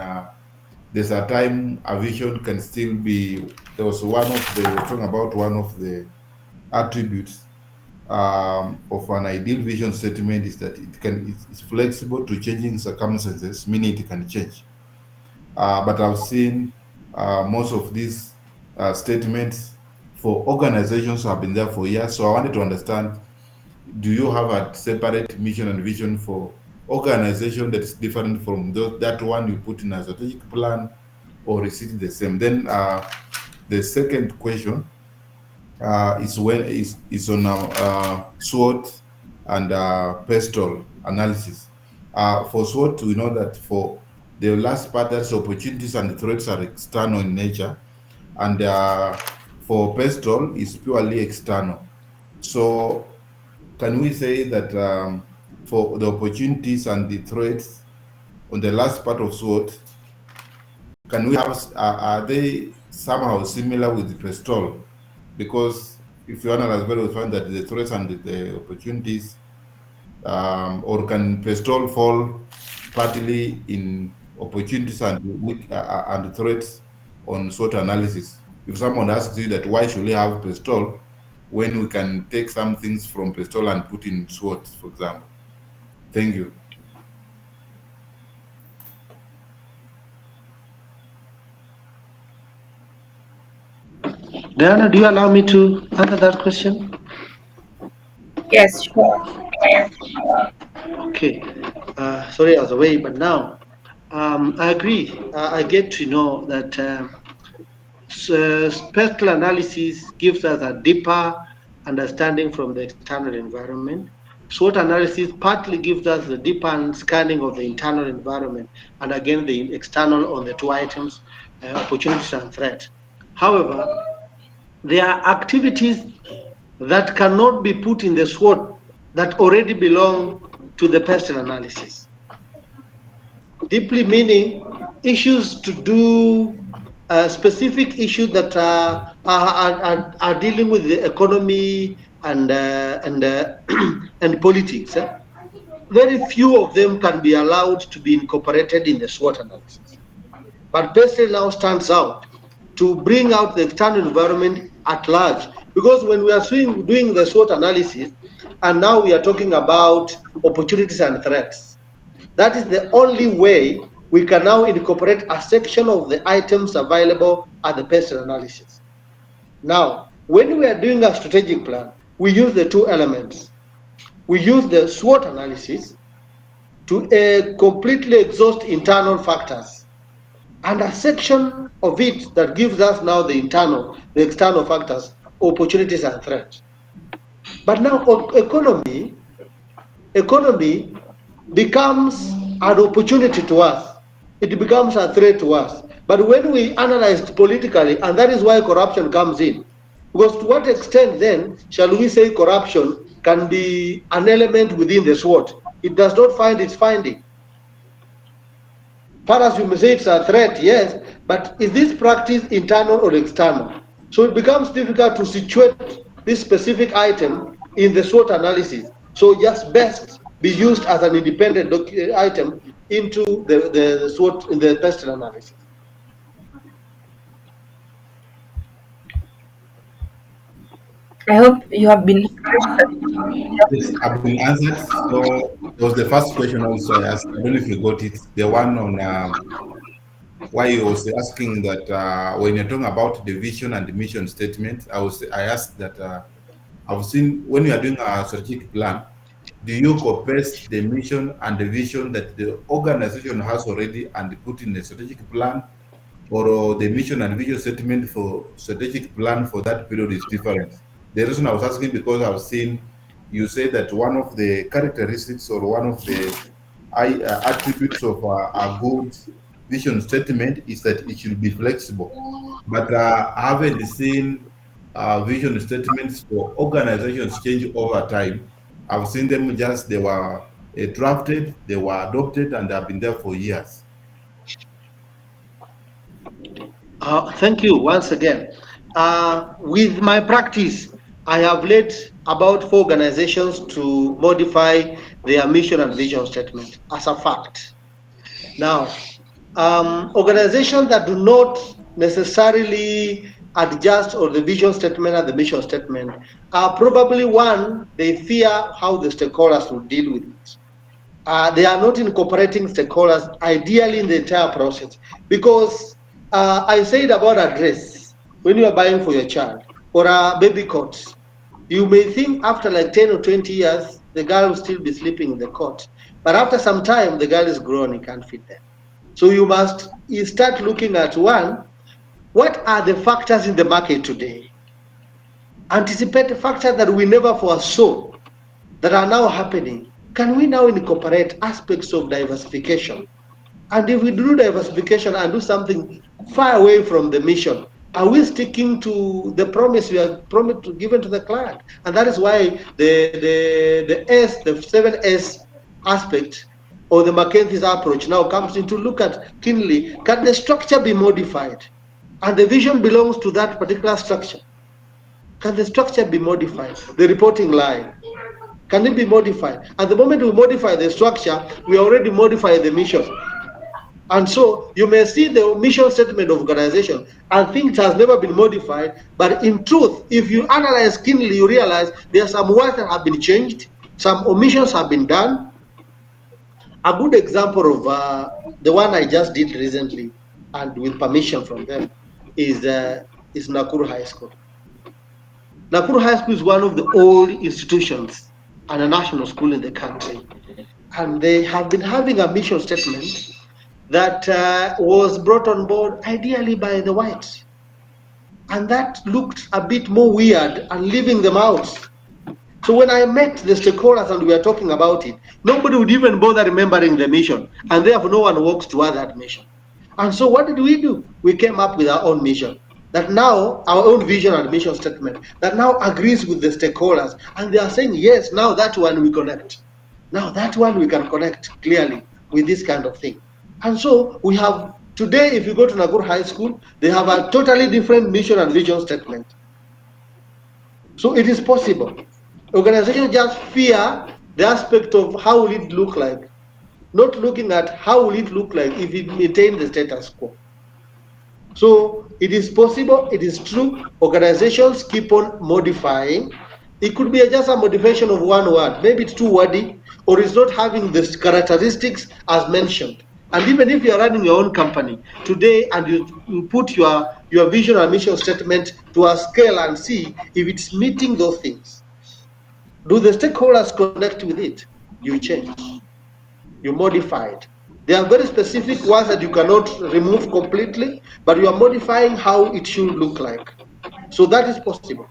S12: there's a time a vision can still be, there was talking about one of the attributes of an ideal vision statement is that it's flexible to changing circumstances, meaning it can change. But I've seen most of these statements for organizations have been there for years. So I wanted to understand, do you have a separate mission and vision for organization that is different from that one you put in a strategic plan, or is it the same? Then the second question is on SWOT and PESTOL analysis. For SWOT, we know that for the last part, that's opportunities and threats are external in nature, and for PESTOL, is purely external. So can we say that for the opportunities and the threats on the last part of SWOT, can we have, are they somehow similar with the PESTOL? Because if you analyze very well, find that the threats and the opportunities, or can PESTOL fall partly in opportunities and threats on SWOT analysis? If someone asks you that, why should we have PESTOL when we can take some things from PESTOL and put in SWOT, for example? Thank you.
S3: Diana, do you allow me to answer that question?
S1: Yes, sure.
S3: Okay. sorry, I was away, but now I agree. I get to know that spectral analysis gives us a deeper understanding from the external environment. SWOT analysis partly gives us the deeper scanning of the internal environment, and again the external on the two items, opportunities and threat. However, there are activities that cannot be put in the SWOT that already belong to the personal analysis. Deeply meaning issues to do specific issues that are dealing with the economy and and politics. Very few of them can be allowed to be incorporated in the SWOT analysis. But PESTEL now stands out to bring out the external environment at large. Because when we are doing the SWOT analysis, and now we are talking about opportunities and threats, that is the only way we can now incorporate a section of the items available at the PESTEL analysis. Now, when we are doing a strategic plan, we use the two elements. We use the SWOT analysis to completely exhaust internal factors, and a section of it that gives us now the external factors, opportunities and threats. But now economy becomes an opportunity to us. It becomes a threat to us. But when we analyze it politically, and that is why corruption comes in, because to what extent then shall we say corruption can be an element within the SWOT? It does not find its finding. Perhaps you may say it's a threat, yes, but is this practice internal or external? So it becomes difficult to situate this specific item in the SWOT analysis. So just best be used as an independent item into the SWOT in the PESTEL analysis.
S1: I hope you have been.
S12: Yes, I've been answered. So it was the first question also I asked. I don't know if you got it. The one on why you was asking that when you're talking about the vision and the mission statement, I asked that I've seen when you are doing a strategic plan, do you copy the mission and the vision that the organization has already and put in the strategic plan, or the mission and vision statement for strategic plan for that period is different? The reason I was asking because I've seen you say that one of the characteristics or one of the attributes of a good vision statement is that it should be flexible. But I haven't seen vision statements for organizations change over time. I've seen them just, they were drafted, they were adopted, and they have been there for years.
S3: Thank you once again. With my practice, I have led about 4 organizations to modify their mission and vision statement as a fact. Now, organizations that do not necessarily adjust or the vision statement and the mission statement are probably one, they fear how the stakeholders will deal with it. They are not incorporating stakeholders ideally in the entire process, because I said about address when you are buying for your child or a baby cot, you may think after like 10 or 20 years the girl will still be sleeping in the cot, but after some time the girl is grown, he can't fit there. So you start looking at, one, what are the factors in the market today? Anticipate the factors that we never foresaw that are now happening. Can we now incorporate aspects of diversification? And if we do diversification and do something far away from the mission, are we sticking to the promise we have given to the client? And that is why the 7S aspect or the McKenzie's approach now comes in to look at keenly, can the structure be modified? And the vision belongs to that particular structure. Can the structure be modified? The reporting line, can it be modified? At the moment we modify the structure, we already modify the mission. And so you may see the mission statement of organization and think it has never been modified, but in truth, if you analyze keenly, you realize there are some words that have been changed, some omissions have been done. A good example of the one I just did recently, and with permission from them, is Nakuru High School. Nakuru High School is one of the old institutions and a national school in the country. and they have been having a mission statement that was brought on board ideally by the whites. And that looked a bit more weird and leaving them out. So when I met the stakeholders and we were talking about it, nobody would even bother remembering the mission, and therefore no one walks toward that mission. And so what did we do? We came up with our own mission. That now our own vision and mission statement that now agrees with the stakeholders, and they are saying yes. Now that one we connect. Now that one we can connect clearly with this kind of thing. And so we have today, if you go to Naguru High School, they have a totally different mission and vision statement. So it is possible. Organizations just fear the aspect of how will it look like, not looking at how will it look like if it maintains the status quo. So it is possible, it is true, organizations keep on modifying. It could be just a modification of one word, maybe it's too wordy, or it's not having the characteristics as mentioned. And even if you're running your own company today and you put your vision and mission statement to a scale and see if it's meeting those things. Do the stakeholders connect with it? You change, you modify it. There are very specific words that you cannot remove completely, but you are modifying how it should look like. So that is possible.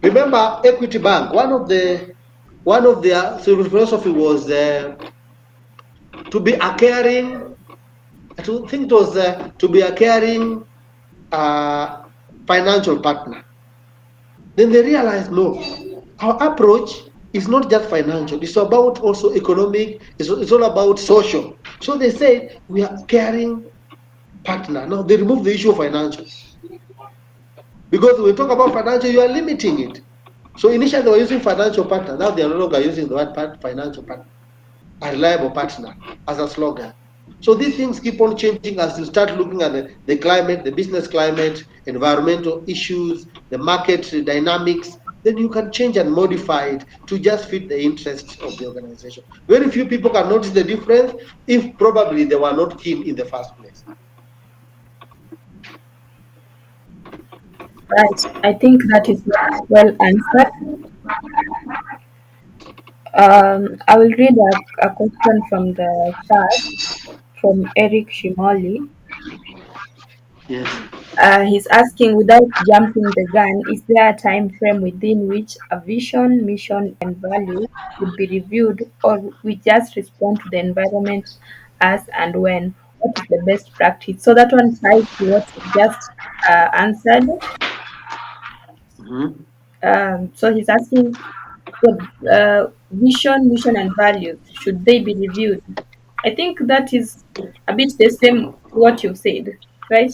S3: Remember, Equity Bank. One of their philosophy was to be a caring. I think it was to be a caring financial partner. Then they realized no, our approach is not just financial, it's about also economic, it's all about social. So they said we are caring partner. Now they remove the issue of financial. Because when we talk about financial, you are limiting it. So initially they were using financial partner, now they are no longer using the word financial partner, a reliable partner as a slogan. So these things keep on changing as you start looking at the climate, the business climate, environmental issues, the market dynamics. Then you can change and modify it to just fit the interests of the organization. Very few people can notice the difference if probably they were not keen in the first place.
S1: Right. I think that is well answered. I will read a question from the chat from Eric Shimoli.
S3: Yes.
S1: He's asking, without jumping the gun, is there a time frame within which a vision, mission, and value should be reviewed, or we just respond to the environment as and when? What is the best practice? So that one ties to what you just answered.
S3: Mm-hmm.
S1: So he's asking, the vision, mission, and values, should they be reviewed? I think that is a bit the same what you've said, right?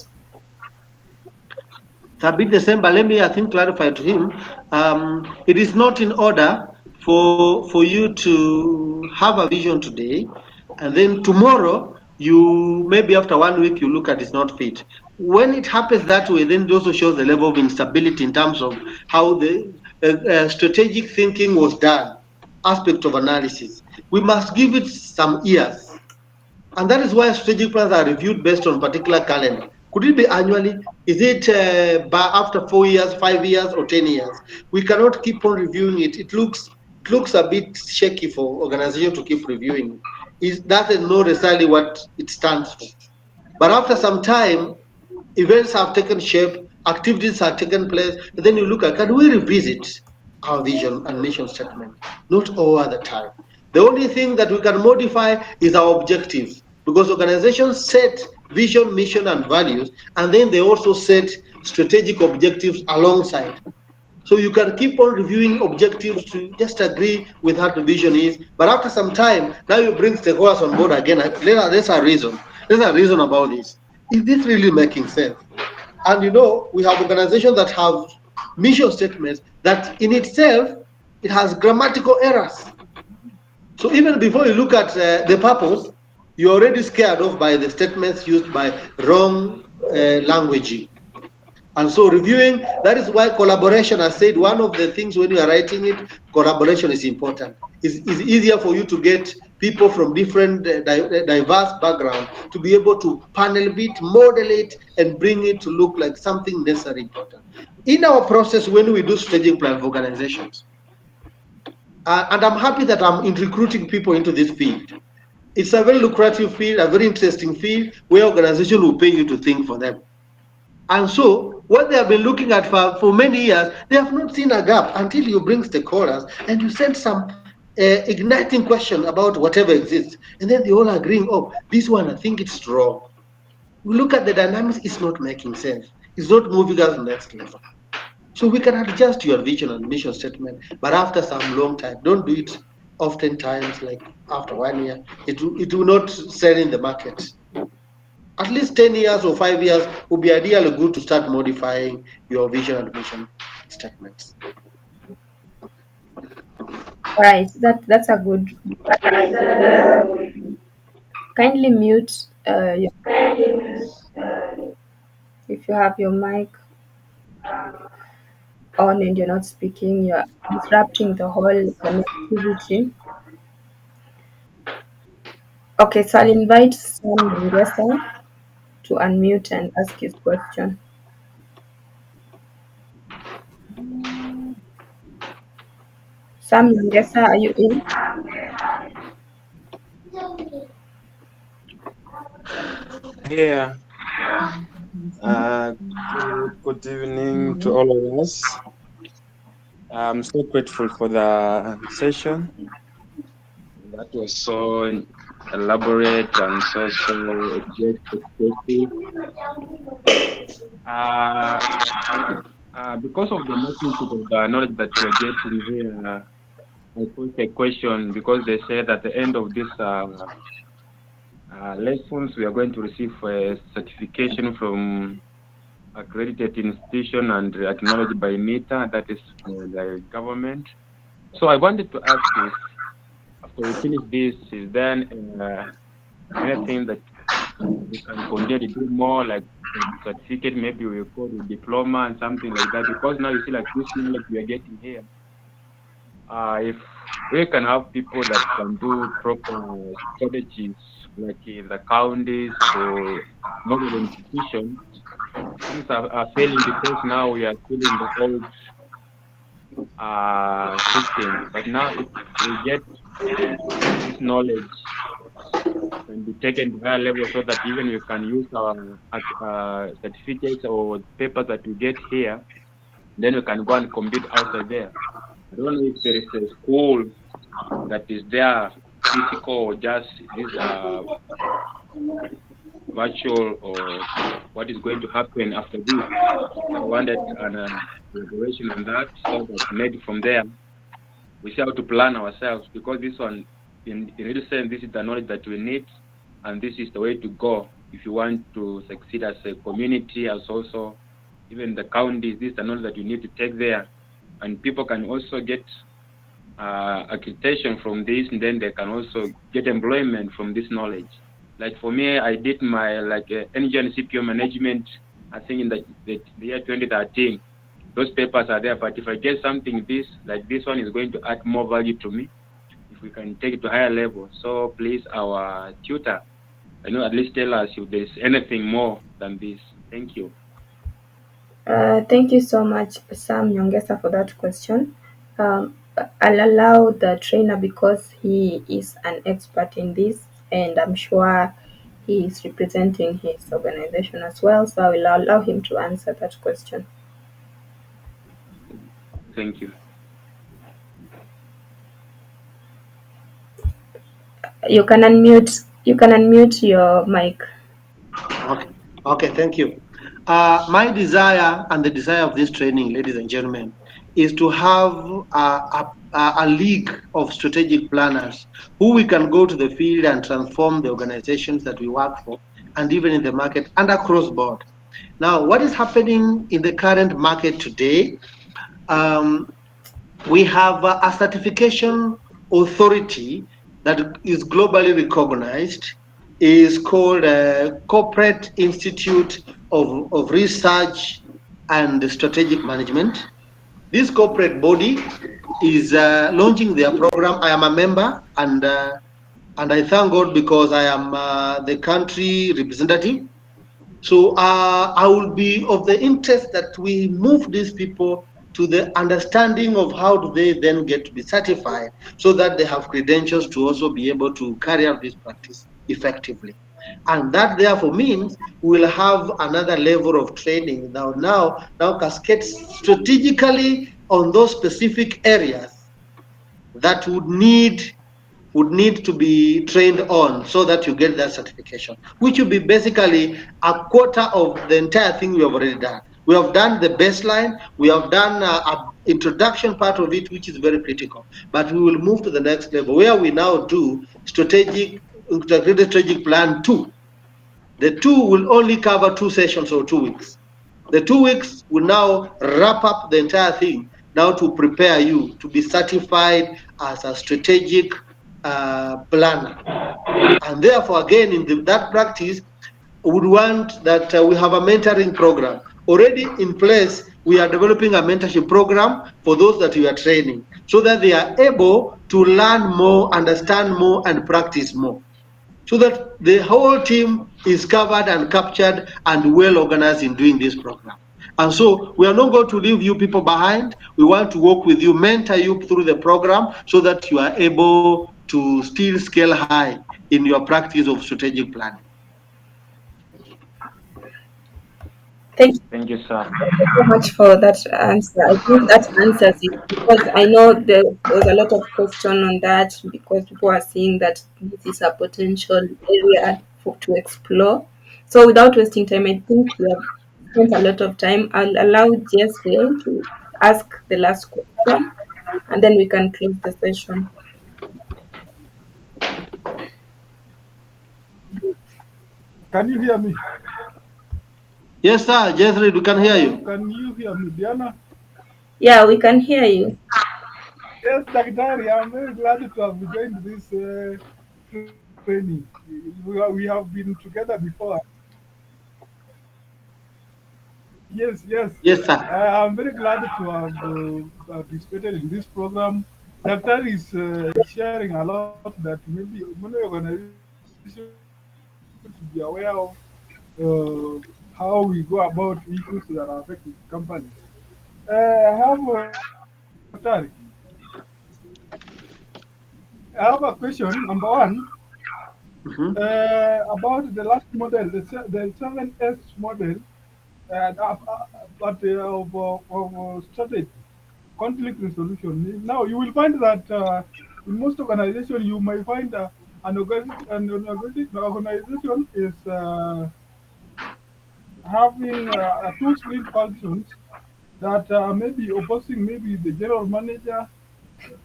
S3: It's a bit the same, but let me, I think, clarify to him. It is not in order for you to have a vision today, and then tomorrow you maybe after 1 week you look at it's not fit. When it happens that way, then it also shows the level of instability in terms of how the strategic thinking was done, aspect of analysis. We must give it some years. And that is why strategic plans are reviewed based on particular calendar. Could it be annually? Is it after 4 years, 5 years, or 10 years? We cannot keep on reviewing it. It looks a bit shaky for organization to keep reviewing. That is not necessarily what it stands for. But after some time, events have taken shape, activities have taken place, and then you look at, can we revisit our vision and mission statement? Not all at the time. The only thing that we can modify is our objectives, because organizations set vision, mission, and values, and then they also set strategic objectives alongside. So you can keep on reviewing objectives to just agree with how the vision is. But after some time, now you bring stakeholders on board again. There's a reason. There's a reason about this. Is this really making sense? And we have organizations that have mission statements that in itself, it has grammatical errors. So even before you look at the purpose, you're already scared off by the statements used by wrong languaging. And so reviewing, that is why collaboration, I said, one of the things when you are writing it, collaboration is important. It's easier for you to get people from different diverse backgrounds to be able to panel it, model it, and bring it to look like something necessary important. In our process, when we do strategic plan for organizations, And I'm happy that I'm in recruiting people into this field. It's a very lucrative field, a very interesting field where organizations will pay you to think for them. And so, what they have been looking at for many years, they have not seen a gap until you bring stakeholders and you send some igniting question about whatever exists. And then they all agreeing, oh, this one, I think it's wrong. We look at the dynamics, it's not making sense. It's not moving us to the next level. So we can adjust your vision and mission statement, but after some long time, don't do it oftentimes like after 1 year. It will not sell in the market. At least 10 years or 5 years would be ideally good to start modifying your vision and mission statements.
S1: All right, that's a good suggestion. Kindly mute if you have your mic on and you're not speaking, you're disrupting the whole connectivity. Okay, so I'll invite Sam Nyongesa to unmute and ask his question. Sam Nyongesa, are you in?
S13: Yeah. Good evening to all of us. I'm so grateful for the session. That was so elaborate and so expressive. Because of the magnitude of the knowledge that we're getting here, I put a question because they said at the end of this lessons, we are going to receive a certification from accredited institution and acknowledged by NITA, that is the government. So I wanted to ask if after we finish this, is there anything that we can continue to do more, like certificate, maybe we call it diploma and something like that? Because now you see, like this knowledge we are getting here, if we can have people that can do proper strategies, like in the counties or other institutions, things are failing because now we are still in the old system. But now if we get this knowledge can be taken to higher level so that even we can use our certificates or papers that we get here, then we can go and compete outside there. I don't know if there is a school that is there physical or just these virtual, or what is going to happen after this. I wanted an elaboration on that so that maybe from there we see how to plan ourselves, because this one, in real sense, this is the knowledge that we need, and this is the way to go if you want to succeed as a community, as also even the counties. This is the knowledge that you need to take there, and people can also get accreditation from this, and then they can also get employment from this knowledge. Like for me, I did my energy and CPO management, I think in the year 2013. Those papers are there, but if I get something like this one is going to add more value to me, if we can take it to higher level. So please, our tutor, at least tell us if there's anything more than this. Thank you.
S1: Thank you so much, Sam Nyongesa, for that question. I'll allow the trainer, because he is an expert in this, and I'm sure he is representing his organization as well. So I will allow him to answer that question.
S13: Thank you.
S1: You can unmute your mic.
S3: Okay, thank you. My desire and the desire of this training, ladies and gentlemen, is to have a league of strategic planners who we can go to the field and transform the organizations that we work for, and even in the market and across board. Now, what is happening in the current market today? We have a certification authority that is globally recognized, is called Corporate Institute of Research and Strategic Management. This corporate body is launching their program. I am a member, and I thank God because I am the country representative. So I will be of the interest that we move these people to the understanding of how do they then get to be certified so that they have credentials to also be able to carry out this practice effectively. And that therefore means we'll have another level of training now cascades strategically on those specific areas that would need to be trained on so that you get that certification, which will be basically a quarter of the entire thing we have already done. We have done the baseline, we have done a introduction part of it, which is very critical. But we will move to the next level where we now do integrated strategic plan 2. The 2 will only cover 2 sessions or 2 weeks. The 2 weeks will now wrap up the entire thing now to prepare you to be certified as a strategic planner. And therefore, again, in that practice, we would want that we have a mentoring program already in place. We are developing a mentorship program for those that we are training so that they are able to learn more, understand more, and practice more, so that the whole team is covered and captured and well organized in doing this program. And so we are not going to leave you people behind. We want to work with you, mentor you through the program so that you are able to still scale high in your practice of strategic planning.
S1: Thank
S13: Thank you, sir.
S1: you so much for that answer. I think that answers it because I know there was a lot of question on that because people are saying that this is a potential area to explore. So without wasting time, I think we have spent a lot of time. I'll allow Jessel to ask the last question and then we can close the session.
S14: Can you hear me?
S3: Yes, sir. Jethro, we can hear you.
S14: Can you hear me, Diana?
S1: Yeah, we can hear you.
S14: Yes, Daktari, I'm very glad to have joined this training. We have been together before. Yes, yes.
S3: Yes, sir.
S14: I'm very glad to have participated in this program. Daktari is sharing a lot that maybe many organizations should be aware of how we go about issues that are affecting companies. I have Daktari. I have a question. Number one, about the last model, the 7S model, of strategy, conflict resolution. Now, you will find that in most organizations, you may find an organization is having two split functions that maybe opposing maybe the general manager.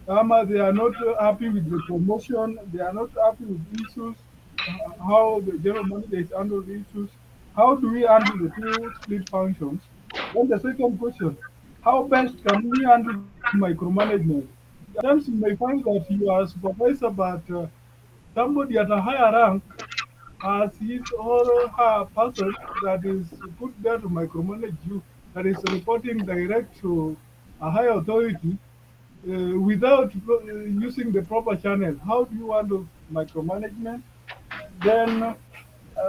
S14: They are not happy with the promotion. They are not happy with issues. How the general manager is handling the issues. How do we handle the two split functions? Then the second question: how best can we handle micromanagement? At times you may find that you are a supervisor, but somebody at a higher rank has his or her person that is put there to micromanage you, that is reporting direct to a higher authority without using the proper channel. How do you handle micromanagement? Then,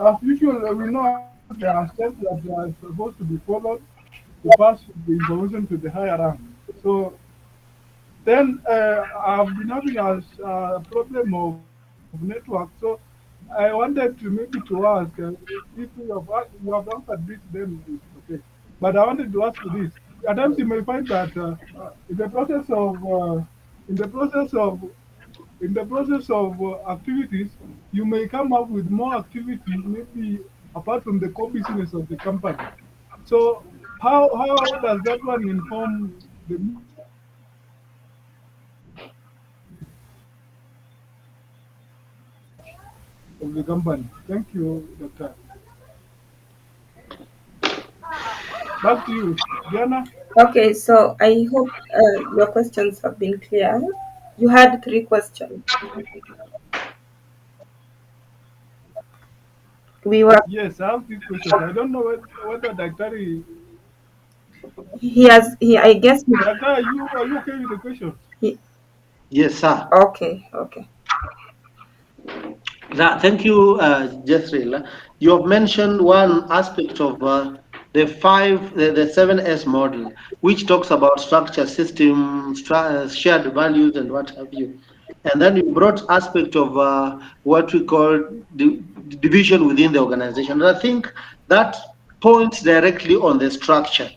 S14: as usual, we know there are steps that are supposed to be followed to pass the information to the higher rank. So then I've been having a problem of network. So I wanted to maybe to ask if you have answered this, then it's okay. But I wanted to ask you this. At times you may find that in the process of in the process of activities, you may come up with more activities, maybe apart from the core business of the company. So how does that one inform the movement of the company? Thank you, Doctor. Back to you, Diana.
S1: Okay, so I hope your questions have been clear. You had 3 questions. We were.
S14: Yes, I have these questions. I don't know whether Daktari.
S1: He has. He. I guess.
S14: Daktari, are you okay with the questions?
S1: He,
S3: Yes, sir.
S1: okay. Okay.
S3: Thank you, Jethriel. You have mentioned one aspect of the 7S model, which talks about structure, system, shared values, and what have you. And then you brought aspect of what we call division within the organization. And I think that points directly on the structure,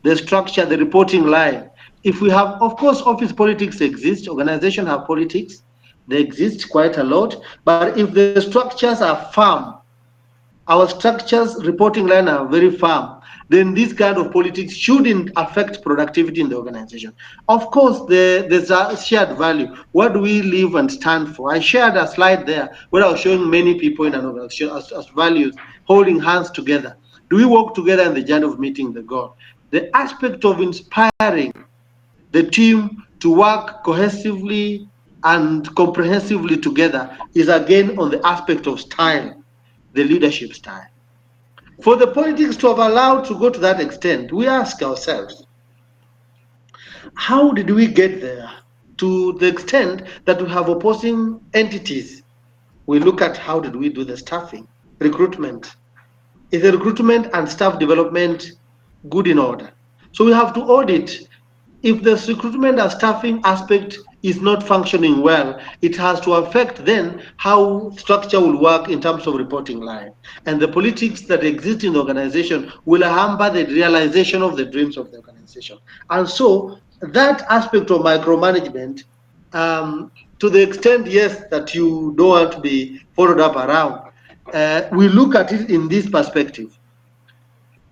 S3: the reporting line. If we have, of course, office politics exist, organizations have politics, they exist quite a lot. But if the structures are firm, our structures reporting line are very firm, then this kind of politics shouldn't affect productivity in the organization. Of course, there's a shared value. What do we live and stand for? I shared a slide there where I was showing many people in an organization as values holding hands together. Do we work together in the journey of meeting the goal? The aspect of inspiring the team to work cohesively and comprehensively together is again on the aspect of style, the leadership style. For the politics to have allowed to go to that extent, we ask ourselves, how did we get there to the extent that we have opposing entities? We look at how did we do the staffing, recruitment. Is the recruitment and staff development good in order? So we have to audit. If the recruitment and staffing aspect is not functioning well, it has to affect then how structure will work in terms of reporting line. And the politics that exist in the organization will hamper the realization of the dreams of the organization. And so that aspect of micromanagement, to the extent, yes, that you don't want to be followed up around, we look at it in this perspective.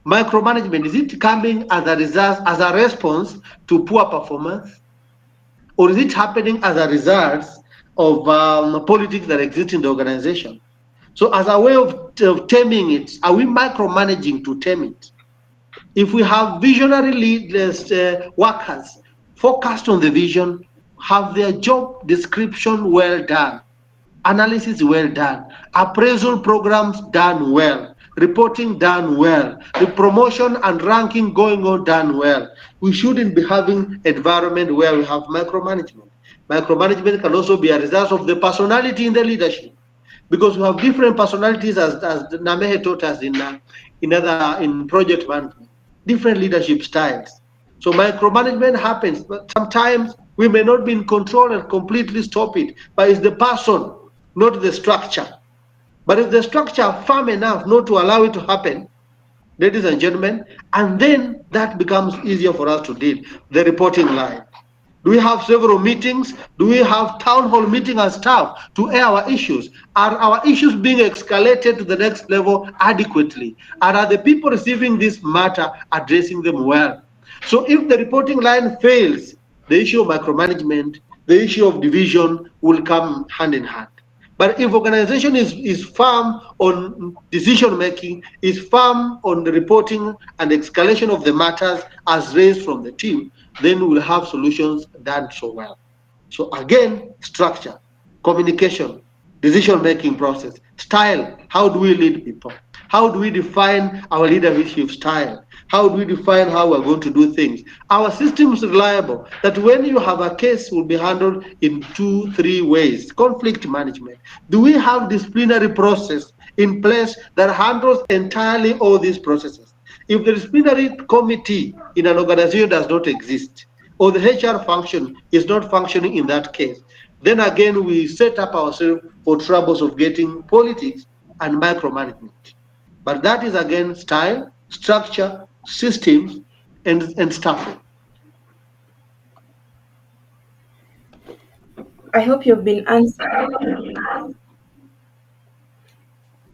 S3: Micromanagement, is it coming as a result, as a response to poor performance, or is it happening as a result of politics that exist in the organization? So as a way of taming it, are we micromanaging to tame it? If we have visionary leaders, workers focused on the vision, have their job description well done, analysis well done, appraisal programs done well, reporting done well, the promotion and ranking going on done well. We shouldn't be having environment where we have micromanagement. Micromanagement can also be a result of the personality in the leadership, because we have different personalities, as Namehe taught us in project management, different leadership styles. So micromanagement happens, but sometimes we may not be in control and completely stop it, but it's the person, not the structure. But if the structure are firm enough not to allow it to happen, ladies and gentlemen, and then that becomes easier for us to deal, the reporting line. Do we have several meetings? Do we have town hall meeting as staff to air our issues? Are our issues being escalated to the next level adequately? And are the people receiving this matter addressing them well? So if the reporting line fails, the issue of micromanagement, the issue of division will come hand in hand. But if organization is firm on decision making, is firm on the reporting and escalation of the matters as raised from the team, then we'll have solutions done so well. So again, structure, communication, decision making process, style. How do we lead people? How do we define our leadership style? How do we define how we're going to do things? Our system is reliable, that when you have a case will be handled in 2-3 ways. Conflict management. Do we have disciplinary process in place that handles entirely all these processes? If the disciplinary committee in an organization does not exist, or the HR function is not functioning in that case, then again we set up ourselves for troubles of getting politics and micromanagement. But that is again style, structure, systems, and staffing.
S1: I hope you've been answered.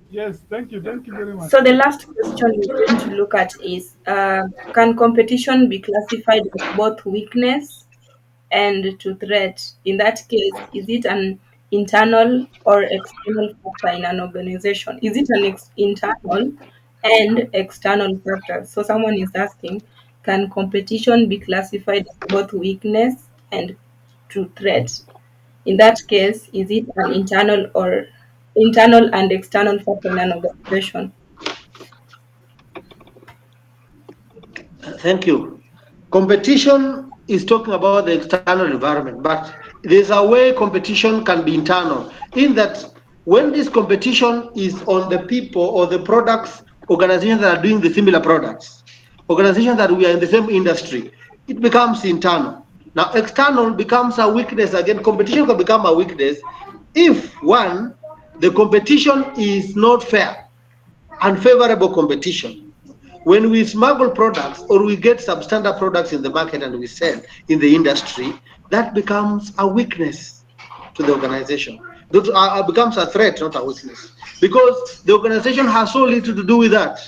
S14: Yes, thank you very much.
S1: So the last question we're going to look at is, can competition be classified as both weakness and to threat? In that case, is it an internal or external factor in an organization? Is it an internal and external factor? So someone is asking, can competition be classified as both weakness and to threat? In that case, is it an internal and external factor in an organization?
S3: Thank you. Competition is talking about the external environment, but there's a way competition can be internal, in that when this competition is on the people or the products organizations that are doing the similar products, organizations that we are in the same industry, it becomes internal. Now, external becomes a weakness. Again, competition can become a weakness if, one, the competition is not fair, unfavorable competition. When we smuggle products or we get substandard products in the market and we sell in the industry, that becomes a weakness to the organization. That becomes a threat, not a weakness, because the organization has so little to do with that.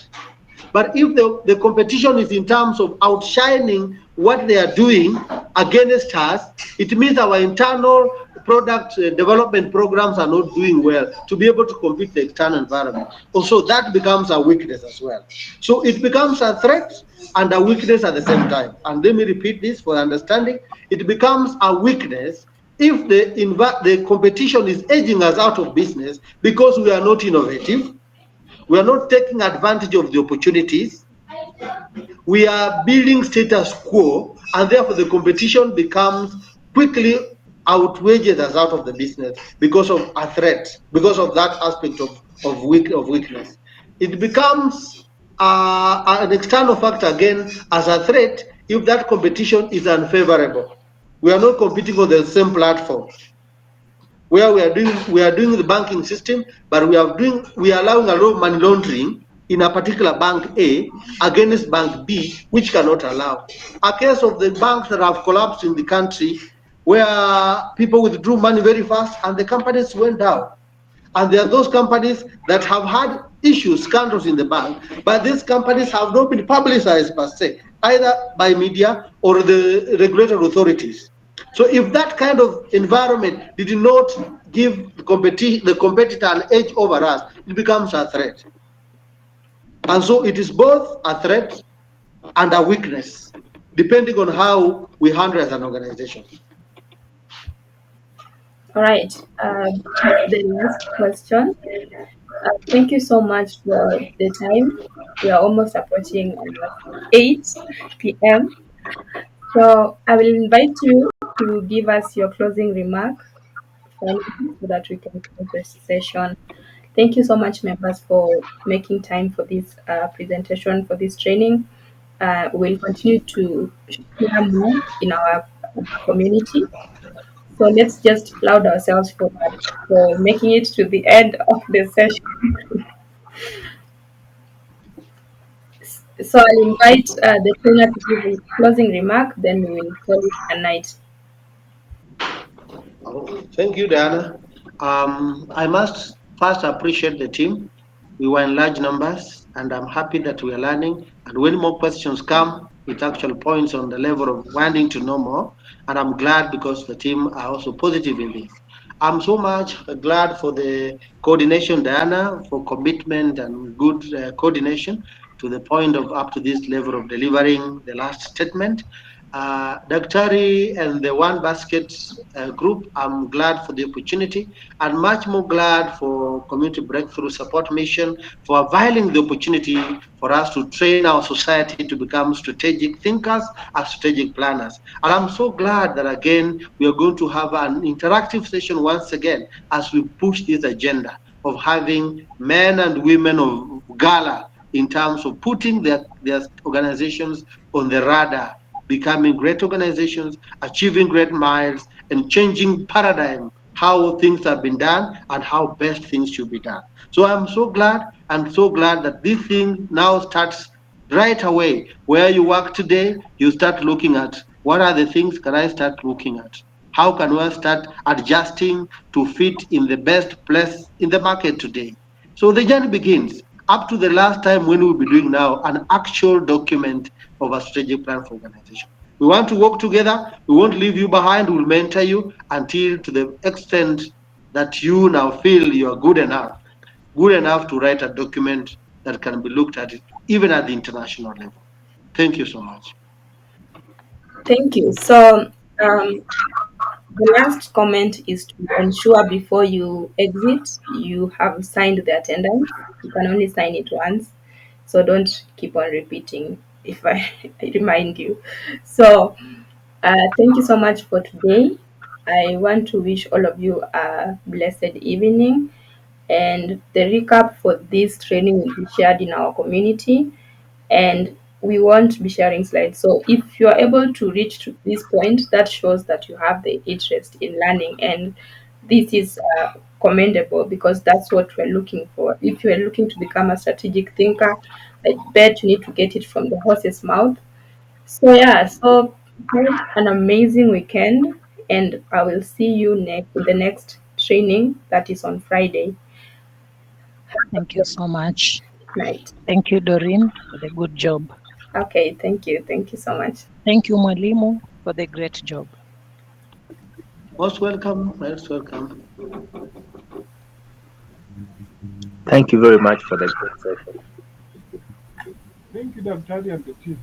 S3: But if the competition is in terms of outshining what they are doing against us, it means our internal product development programs are not doing well to be able to compete the external environment. Also, that becomes a weakness as well. So it becomes a threat and a weakness at the same time. And let me repeat this for understanding. It becomes a weakness if the competition is edging us out of business because we are not innovative, we are not taking advantage of the opportunities. We are building status quo, and therefore the competition becomes quickly outweighs us out of the business because of a threat, because of that aspect of weakness. It becomes an external factor again as a threat if that competition is unfavorable. We are not competing on the same platform where we are doing the banking system, but we are allowing a lot of money laundering in a particular bank A against bank B, which cannot allow. A case of the banks that have collapsed in the country where people withdrew money very fast and the companies went down. And there are those companies that have had issues, scandals in the bank, but these companies have not been publicized per se, either by media or the regulatory authorities. So if that kind of environment did not give the competitor an edge over us, it becomes a threat. And so it is both a threat and a weakness, depending on how we handle as an organization.
S1: All right. The last question. Thank you so much for the time. We are almost approaching 8 p.m. So I will invite you to give us your closing remark finally so that we can close the session. Thank you so much, members, for making time for this presentation, for this training. We'll continue to share more in our community. So let's just applaud ourselves for that, for making it to the end of the session. So I'll invite the trainer to give a closing remark, then we will call it a night.
S3: Oh, thank you, Diana. I must first appreciate the team. We were in large numbers, and I'm happy that we are learning. And when more questions come, it actually points on the level of wanting to know more. And I'm glad because the team are also positive in this. I'm so much glad for the coordination, Diana, for commitment and good coordination to the point of up to this level of delivering the last statement. Daktari and the One Basket group, I'm glad for the opportunity and much more glad for Community Breakthrough Support Mission for availing the opportunity for us to train our society to become strategic thinkers and strategic planners. And I'm so glad that again, we are going to have an interactive session once again as we push this agenda of having men and women of gala in terms of putting their organizations on the radar, becoming great organizations, achieving great miles, and changing paradigm how things have been done and how best things should be done. So I'm so glad that this thing now starts right away. Where you work today, you start looking at what are the things can I start looking at? How can we start adjusting to fit in the best place in the market today? So the journey begins up to the last time when we'll be doing now an actual document of a strategic plan for organization. We want to work together. We won't leave you behind. We'll mentor you until to the extent that you now feel you are good enough to write a document that can be looked at even at the international level. Thank you so much.
S1: Thank you. So the last comment is to ensure before you exit, you have signed the attendance. You can only sign it once. So don't keep on repeating if I remind you. So thank you so much for today. I want to wish all of you a blessed evening. And the recap for this training will be shared in our community, and we won't be sharing slides. So if you are able to reach to this point, that shows that you have the interest in learning, and this is commendable, because that's what we're looking for. If you're looking to become a strategic thinker, I bet you need to get it from the horse's mouth. So yeah, so have an amazing weekend, and I will see you next in the next training that is on Friday.
S5: Thank you so much.
S1: Night.
S5: Thank you, Doreen, for the good job.
S1: Okay, thank you. Thank you so much.
S5: Thank you, Mwalimu, for the great job.
S3: Most welcome. Most welcome.
S15: Thank you very much for the great session.
S14: Thank you, Dr. and the team.